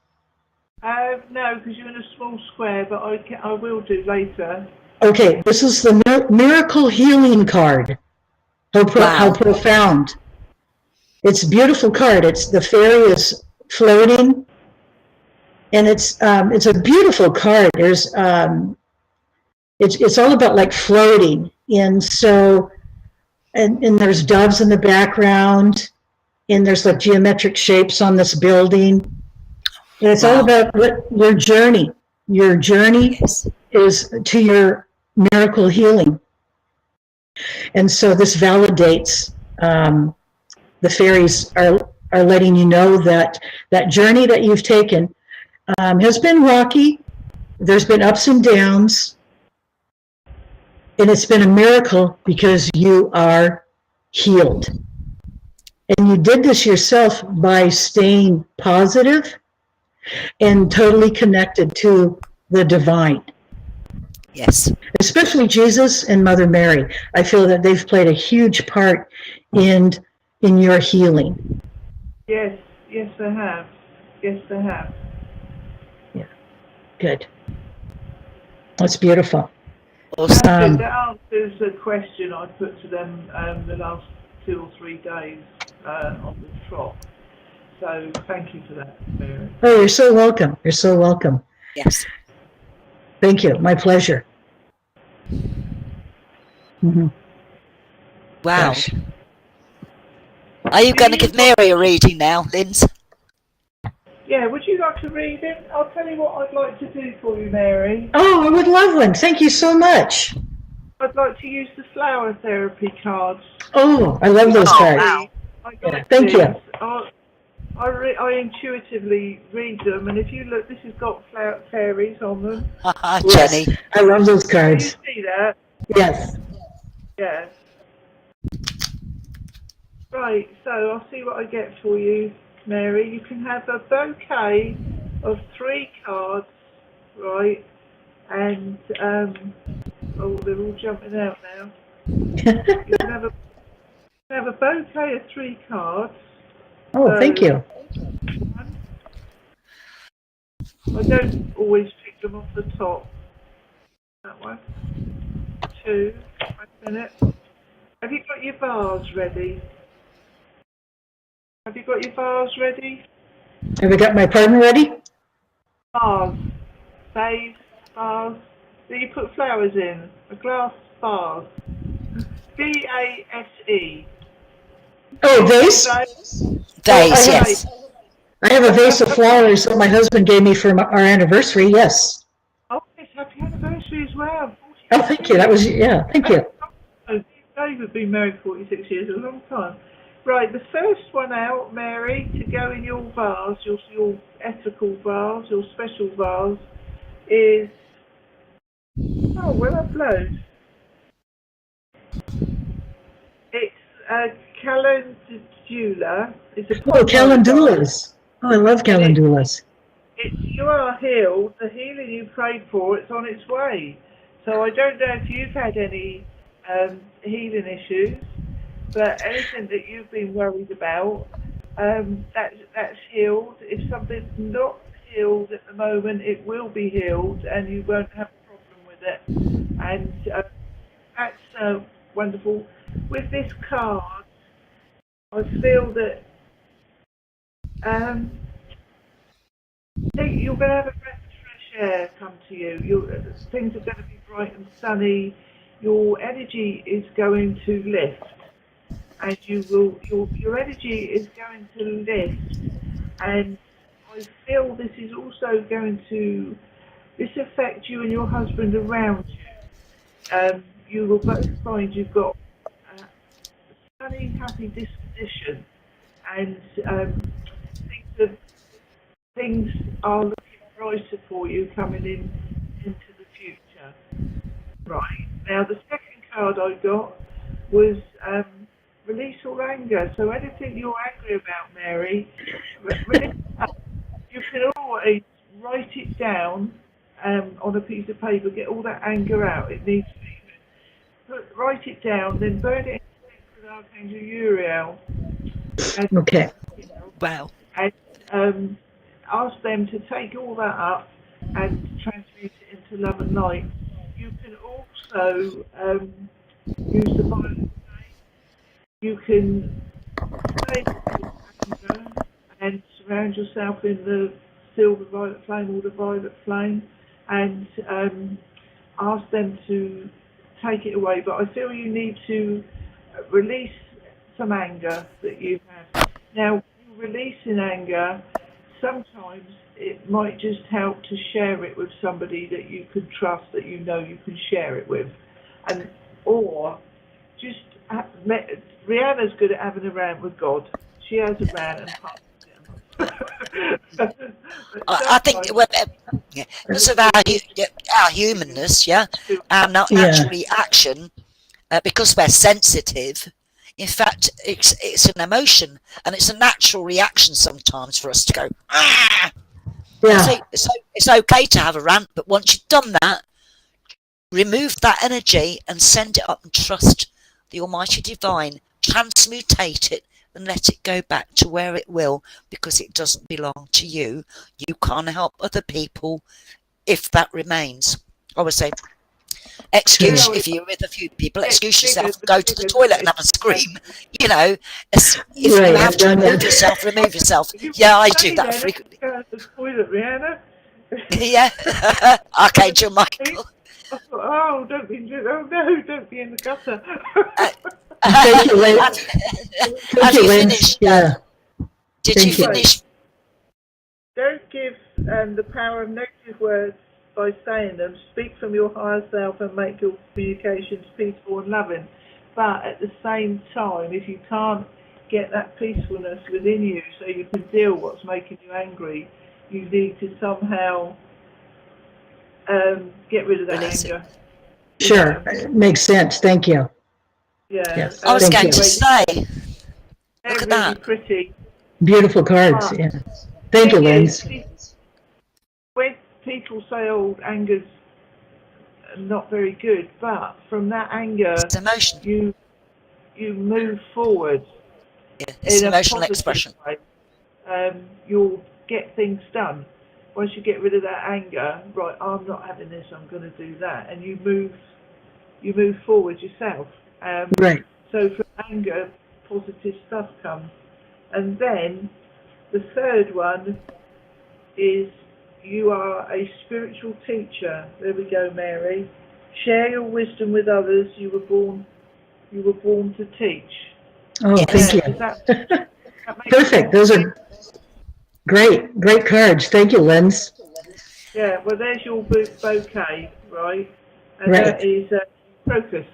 No, because you're in a small square, but I will do later. Okay, this is the Miracle Healing card. How profound. It's a beautiful card. The fairy is floating And it's a beautiful card. There's it's all about like floating, and so and there's doves in the background, and there's like geometric shapes on this building. And it's all about what your journey Yes. is to your miracle healing. And so this validates, the fairies are letting you know that that journey that you've taken has been rocky. There's been ups and downs, and it's been a miracle because you are healed. And you did this yourself by staying positive and totally connected to the divine. Yes. Especially Jesus and Mother Mary. I feel that they've played a huge part in your healing. Yes, yes, they have. Yes, they have. Yeah, good. That's beautiful. Awesome. That answers a question I put to them the last 2 or 3 days on the trot. So thank you for that, Mary. Oh, you're so welcome. You're so welcome. Yes. Thank you. My pleasure. Mm-hmm. Wow. Gosh. Are you going to give Mary a reading now, Linz? Yeah, would you like to read it? I'll tell you what I'd like to do for you, Mary. Oh, I would love one. Thank you so much. I'd like to use the flower therapy cards. Oh, I love those cards. Wow. Yeah, thank you. I intuitively read them, and if you look, this has got fairies on them. Jenny. Yes, I love those cards. Can you see that? Yes. Yes. Right, so I'll see what I get for you, Mary. You can have a bouquet of 3 cards, right? And, oh, they're all jumping out now. You can have a bouquet of 3 cards. Oh, So, thank you. I don't always pick them off the top. That one. 2. Wait a minute. Have you got your vase ready? Have you got your vase ready? Have I got my pardon ready? Vase. Vase. Vase. That you put flowers in. A glass vase. V-A-S-E. Oh, vase? Vase, yes. I have a vase of flowers that my husband gave me for our anniversary, yes. Oh, yes, happy anniversary as well. Oh, thank you. That was, yeah, thank you. David been married 46 years, a long time. Right, the first one out, Mary, to go in your vase, your ethical vase, your special vase, is... Oh, well, I've blown. It's a calendula. It's a calendulas. Oh, I love calendulas. You are healed. The healing you prayed for, it's on its way. So I don't know if you've had any healing issues, but anything that you've been worried about, that's healed. If something's not healed at the moment, it will be healed, and you won't have a problem with it. And that's wonderful. With this card, I feel that you're going to have a breath of fresh air come to you. Things are going to be bright and sunny. Your energy is going to lift, and your energy is going to lift. And I feel this is also going to affect you and your husband around you. You will both find you've got a sunny, happy disposition, and things are looking brighter for you coming into the future. Right. Now, the second card I got was release all anger. So anything you're angry about, Mary, release that. You can always write it down on a piece of paper, get all that anger out. It needs to be. Write it down, then burn it with Archangel Gabriel. Okay. Wow. And ask them to take all that up and transmute it into love and light. You can also use the Bible. You can pray and surround yourself in the silver violet flame or the violet flame, and ask them to take it away. But I feel you need to release some anger that you have. Now, releasing anger, sometimes it might just help to share it with somebody that you can trust, that you know you can share it with, and or just Rihanna's good at having a rant with God. She has a rant and I think because of our humanness, our natural reaction, because we're sensitive. In fact, it's an emotion, and it's a natural reaction sometimes for us to go, ah! Yeah. So it's okay to have a rant, but once you've done that, remove that energy and send it up and trust the Almighty Divine, transmutate it and let it go back to where it will, because it doesn't belong to you. You can't help other people if that remains. I would say, if you're with a few people, excuse yourself, go to the toilet and have a scream. You know, if you have to remove yourself. Yeah, I do that frequently. Go to the toilet, Rihanna. Yeah, Archangel Michael. I thought, oh, don't be in the gutter. Thank you, Lynn. Have you finished? Yeah. Did you finish? Don't give the power of negative words by saying them. Speak from your higher self and make your communications peaceful and loving. But at the same time, if you can't get that peacefulness within you so you can deal with what's making you angry, you need to somehow get rid of that anger. Sure, makes sense. Thank you. Yeah. Yes. I was going to say, look at really that. Pretty. Beautiful cards. Yeah. Thank you, Linz. When people say, "Oh, anger's not very good," but from that anger, it's emotion. You move forward. Yeah, it's an emotional expression. Way. You'll get things done. Once you get rid of that anger, right? I'm not having this. I'm going to do that, and you move forward yourself. Right. So from anger, positive stuff comes, and then the third one is you are a spiritual teacher. There we go, Mary. Share your wisdom with others. You were born to teach. Oh, thank you. That Perfect. Those are great cards. Thank you, Linz. Yeah, well, there's your bouquet, right? And right. That is crocus.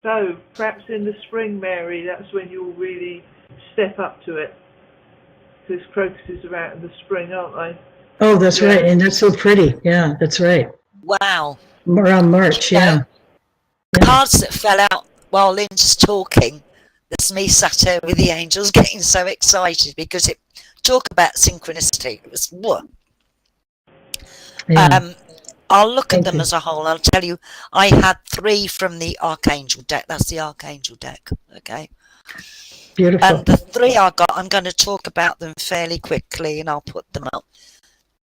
So perhaps in the spring, Mary, that's when you'll really step up to it. Because crocuses are out in the spring, aren't they? Oh, that's right. And that's so pretty. Yeah, that's right. Wow. Around March, yeah. Cards that fell out while Lynn's talking. There's me sat here with the angels getting so excited because talk about synchronicity. It was what? Yeah. I'll look at them as a whole. I'll tell you, I had 3 from the Archangel deck. That's the Archangel deck. Okay. Beautiful. And the 3 I got, I'm going to talk about them fairly quickly and I'll put them up.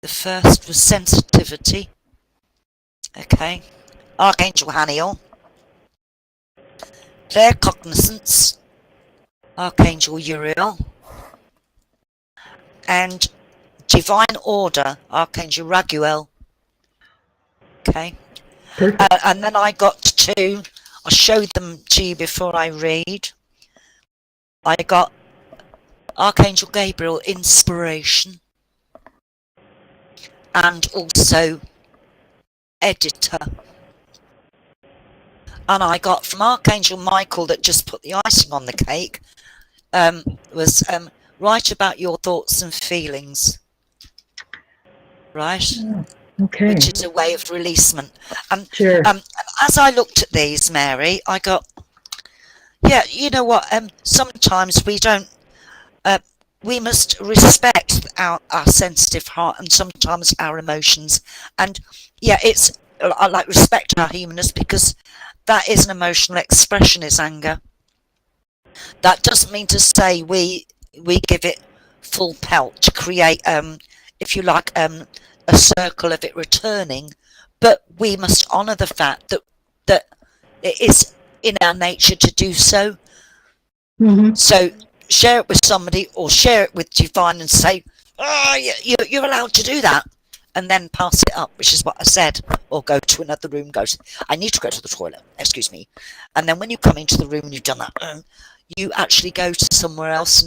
The first was sensitivity. Okay. Archangel Haniel. Claircognizance. Archangel Uriel. And Divine Order, Archangel Raguel. Okay. And then I got 2. I'll show them to you before I read. I got Archangel Gabriel, Inspiration. And also Editor. And I got from Archangel Michael, that just put the icing on the cake, was write about your thoughts and feelings. Right? Okay. Which is a way of releasement. And sure. As I looked at these, Mary, I got, yeah, you know what? Sometimes we don't. We must respect our sensitive heart and sometimes our emotions. And yeah, I like respect our humanness, because that is an emotional expression, is anger. That doesn't mean to say we give it full pelt to create, if you like, a circle of it returning, but we must honour the fact that it is in our nature to do so. Mm-hmm. So share it with somebody or share it with Divine and say, You're allowed to do that, and then pass it up, which is what I said, or go to another room. I need to go to the toilet. Excuse me. And then when you come into the room and you've done that, you actually go to somewhere else,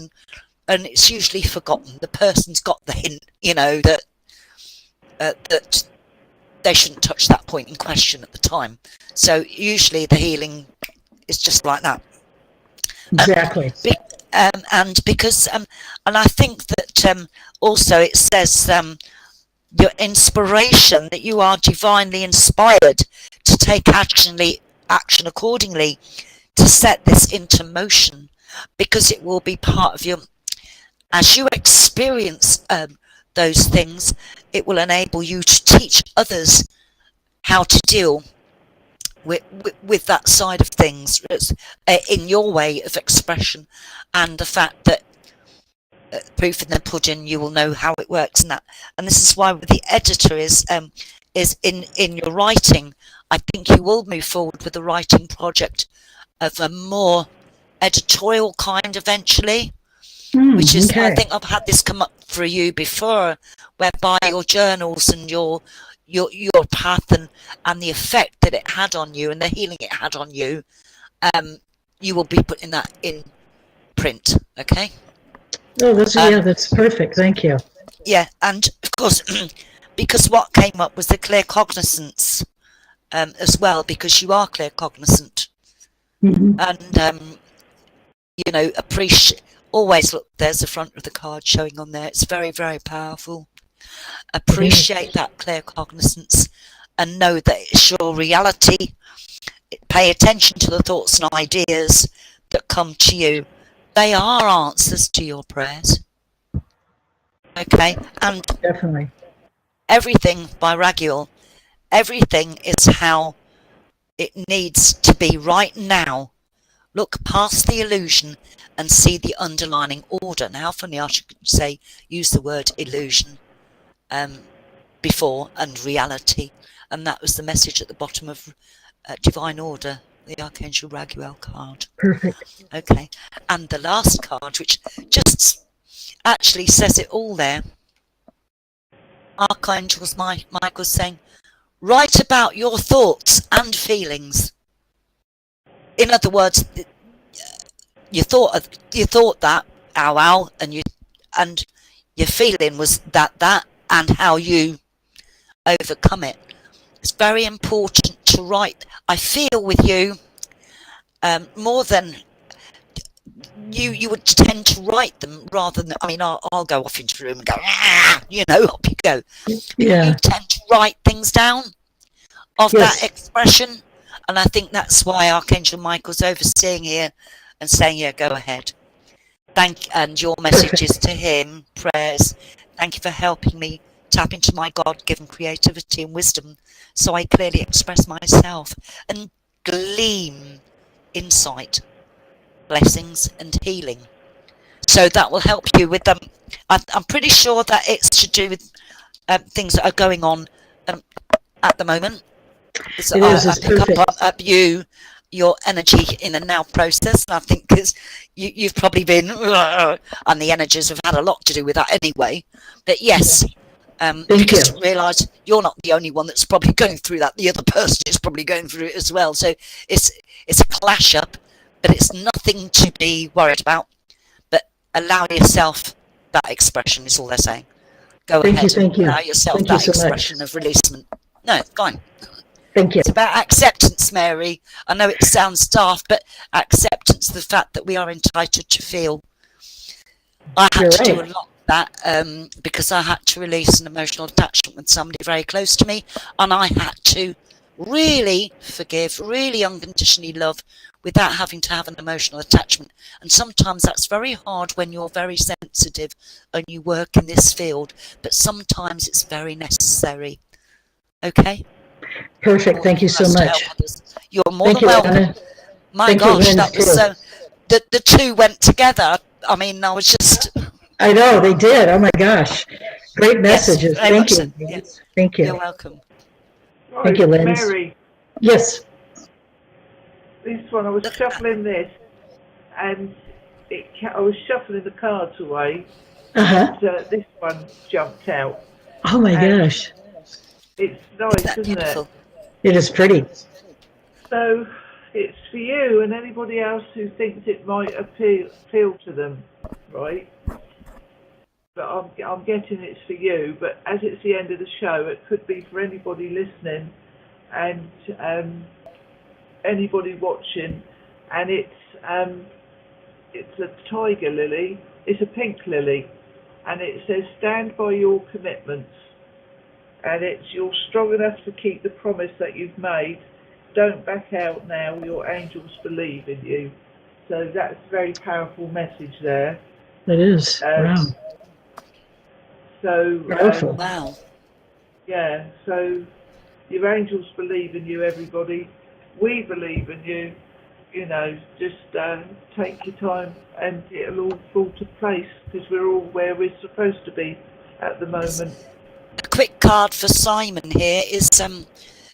and it's usually forgotten. The person's got the hint, that that they shouldn't touch that point in question at the time. So usually the healing is just like that. Exactly. And because, and I think that also it says your inspiration, that you are divinely inspired to take action accordingly to set this into motion, because it will be part of your, as you experience those things, it will enable you to teach others how to deal with that side of things in your way of expression, and the fact that proof in the pudding, you will know how it works, and this is why the editor is in your writing. I think you will move forward with the writing project of a more editorial kind eventually, which is, okay. I think I've had this come up for you before, whereby your journals and your path and the effect that it had on you and the healing it had on you, you will be putting that in print. Okay. Oh, that's perfect. Thank you. Yeah, and of course, because what came up was the clear cognizance as well, because you are clear cognizant, and appreciate. Always look. There's the front of the card showing on there. It's very, very powerful. Appreciate that clear cognizance, and know that it's your reality. Pay attention to the thoughts and ideas that come to you. They are answers to your prayers. Okay, and definitely everything by Raguel, everything is how it needs to be right now. Look past the illusion and see the underlying order. Now, how funny I should use the word illusion before, and reality, and that was the message at the bottom of Divine Order, the Archangel Raguel card. perfect. Okay, and the last card, which just actually says it all there. Archangel Michael saying, write about your thoughts and feelings. In other words, you thought that, ow, and your feeling was that, and how you overcome it. It's very important to write. I feel with you more than you would tend to write them rather than, I'll go off into the room and go, up you go. Yeah. You tend to write things down of that expression, and I think that's why Archangel Michael's overseeing here and saying, yeah, go ahead. And your messages to him, prayers, thank you for helping me tap into my God-given creativity and wisdom so I clearly express myself and glean insight, blessings and healing. So that will help you with them. I'm pretty sure that it's to do with things that are going on at the moment. I pick up your energy in a now process, and I think because you've probably been, and the energies have had a lot to do with that anyway. But yes, because you realise you're not the only one that's probably going through that. The other person is probably going through it as well. So it's a clash up, but it's nothing to be worried about. But allow yourself that expression is all they're saying. Go ahead and allow yourself that expression of releasement. No, it's fine. Thank you. It's about acceptance, Mary. I know it sounds daft, but acceptance of the fact that we are entitled to feel. I had to do a lot of that because I had to release an emotional attachment with somebody very close to me, and I had to really forgive, really unconditionally love without having to have an emotional attachment. And sometimes that's very hard when you're very sensitive and you work in this field, but sometimes it's very necessary. Okay? Perfect. Thank you so much. You're more than welcome. My gosh, that was so. The two went together. I mean, I was just. I know they did. Oh my gosh, great messages. Thank you. So. Yes. Thank you. You're welcome. Right, thank you, Lynn. Mary. Yes. This one, I was shuffling this, and I was shuffling the cards away, Uh-huh. And this one jumped out. Oh my And gosh. it's Isn't nice, that isn't beautiful? it? It is pretty. So it's for you and anybody else who thinks it might appeal to them, right? But I'm getting it's for you. But as it's the end of the show, it could be for anybody listening and anybody watching. And it's a tiger lily. It's a pink lily, and it says, "Stand by your commitments." And it's, you're strong enough to keep the promise that you've made. Don't back out now. Your angels believe in you. So that's a very powerful message there. It is. Wow. So Powerful. Wow. yeah. So your angels believe in you, everybody. We believe in you. You know, just take your time, and it'll all fall to place because we're all where we're supposed to be at the moment. A quick card for Simon here is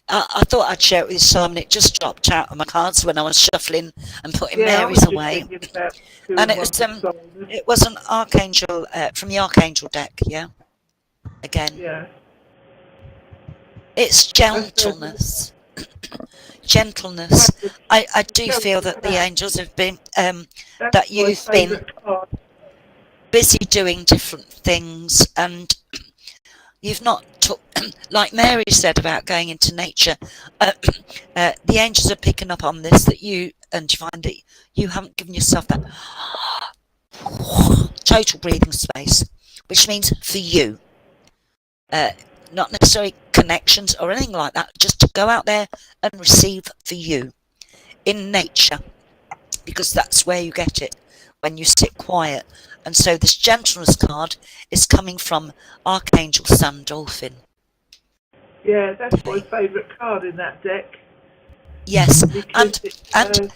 I thought I'd share it with you, Simon. It just dropped out of my cards when I was shuffling and putting Yeah, I was Mary's just away. thinking about And doing one for Simon. it was an Archangel from the Archangel deck, yeah. Again, Yeah. it's gentleness. Gentleness. I do feel that the angels have been that you've been busy doing different things, and you've not took, like Mary said about going into nature. The angels are picking up on this, that you find that you haven't given yourself that total breathing space, which means for you, not necessarily connections or anything like that, just to go out there and receive for you in nature, because that's where you get it when you sit quiet. And so this gentleness card is coming from Archangel Sandolphin. Yeah, that's my favourite card in that deck. Yes, and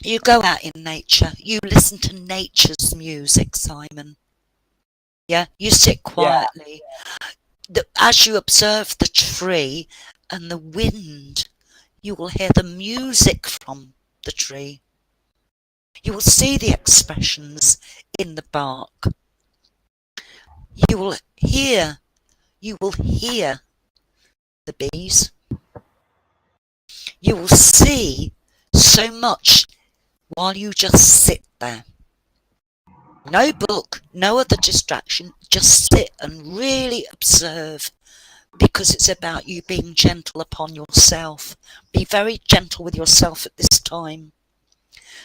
you go out in nature, you listen to nature's music, Simon. Yeah, you sit quietly. As you observe the tree and the wind, you will hear the music from the tree. You will see the expressions in the bark. You will hear the bees. You will see so much while you just sit there. No book, no other distraction, just sit and really observe, because it's about you being gentle upon yourself. Be very gentle with yourself at this time.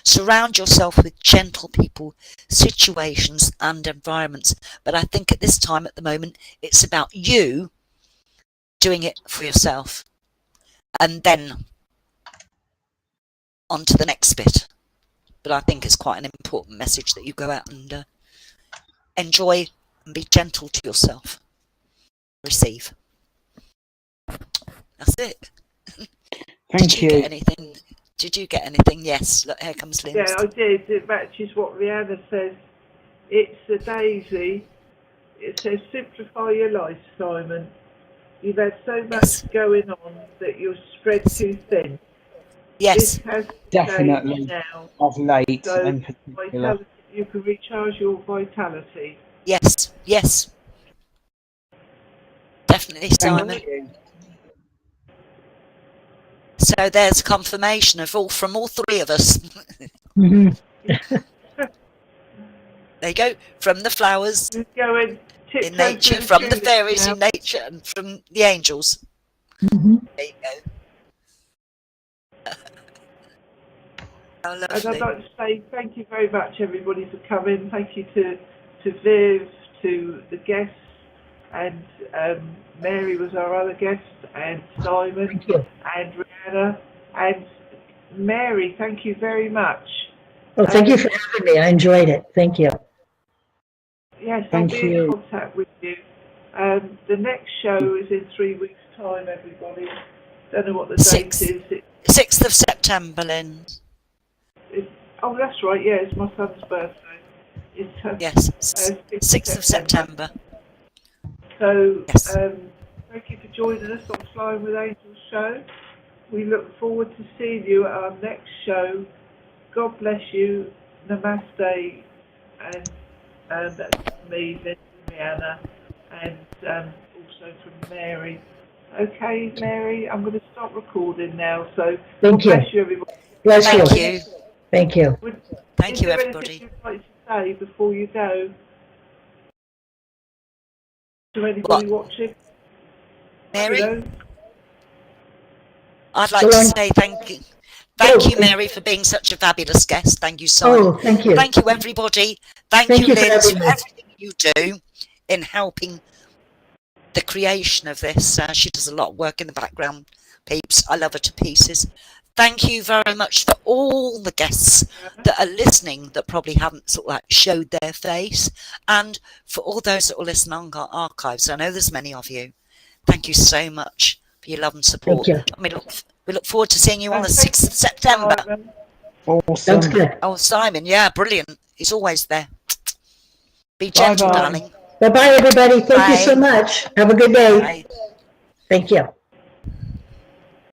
Surround yourself with gentle people, situations and environments. But I think at this time, at the moment, it's about you doing it for yourself. And then on to the next bit. But I think it's quite an important message that you go out and enjoy and be gentle to yourself. Receive. That's it. Thank you. Get anything? Did you get anything? Yes. Look, here comes Lynn. Yeah, I did. It matches what Rihanna says. It's a daisy. It says, simplify your life, Simon. You've had so much going on that you're spread too thin. Yes. This has Definitely now. of late So in particular. you can recharge your vitality. Yes. Yes. Definitely, Simon. So there's confirmation of from all three of us. Mm-hmm. There you go. From the flowers in nature, from the fairies in nature, and from the angels. Mm-hmm. There you go. Oh, and I'd like to say thank you very much, everybody, for coming. Thank you to Viv, to the guests, and Mary was our other guest, and Simon, and Rihanna, and Mary. Thank you very much. Well, thank you for having me. I enjoyed it. Thank you. Yes, I'll be in contact with you. The next show is in 3 weeks' time, everybody. Don't know what the date is. 6th of September, Lynn. Oh, that's right. Yeah, it's my son's birthday. Yes, 6th of September. So, thank you for joining us on Flying with Angels show. We look forward to seeing you at our next show. God bless you. Namaste. And That's from me, then from Rihanna, and also from Mary. Okay, Mary, I'm going to stop recording now. So Thank you. bless you, everybody. Bless you. Thank you. Thank you. Thank Is you, there everybody. anything you'd like to say before you go to anybody watching? Mary? Hello? I'd like to say thank you. Thank you, Mary, for being such a fabulous guest. Thank you, Simon. Oh, thank you. Thank you, everybody. Thank you, For Linz, having for me. everything you do in helping the creation of this. She does a lot of work in the background, peeps. I love her to pieces. Thank you very much for all the guests that are listening that probably haven't sort of like showed their face, and for all those that will listen on our archives. I know there's many of you. Thank you so much for your love and support. Thank you. I mean, we look forward to seeing you on the Thank 6th of September. Simon. Awesome. Sounds good. Oh, Simon, yeah, brilliant. He's always there. Be gentle, Bye-bye. darling. Bye-bye, everybody. Thank you so Bye. much. Have a good day. Bye. Thank you.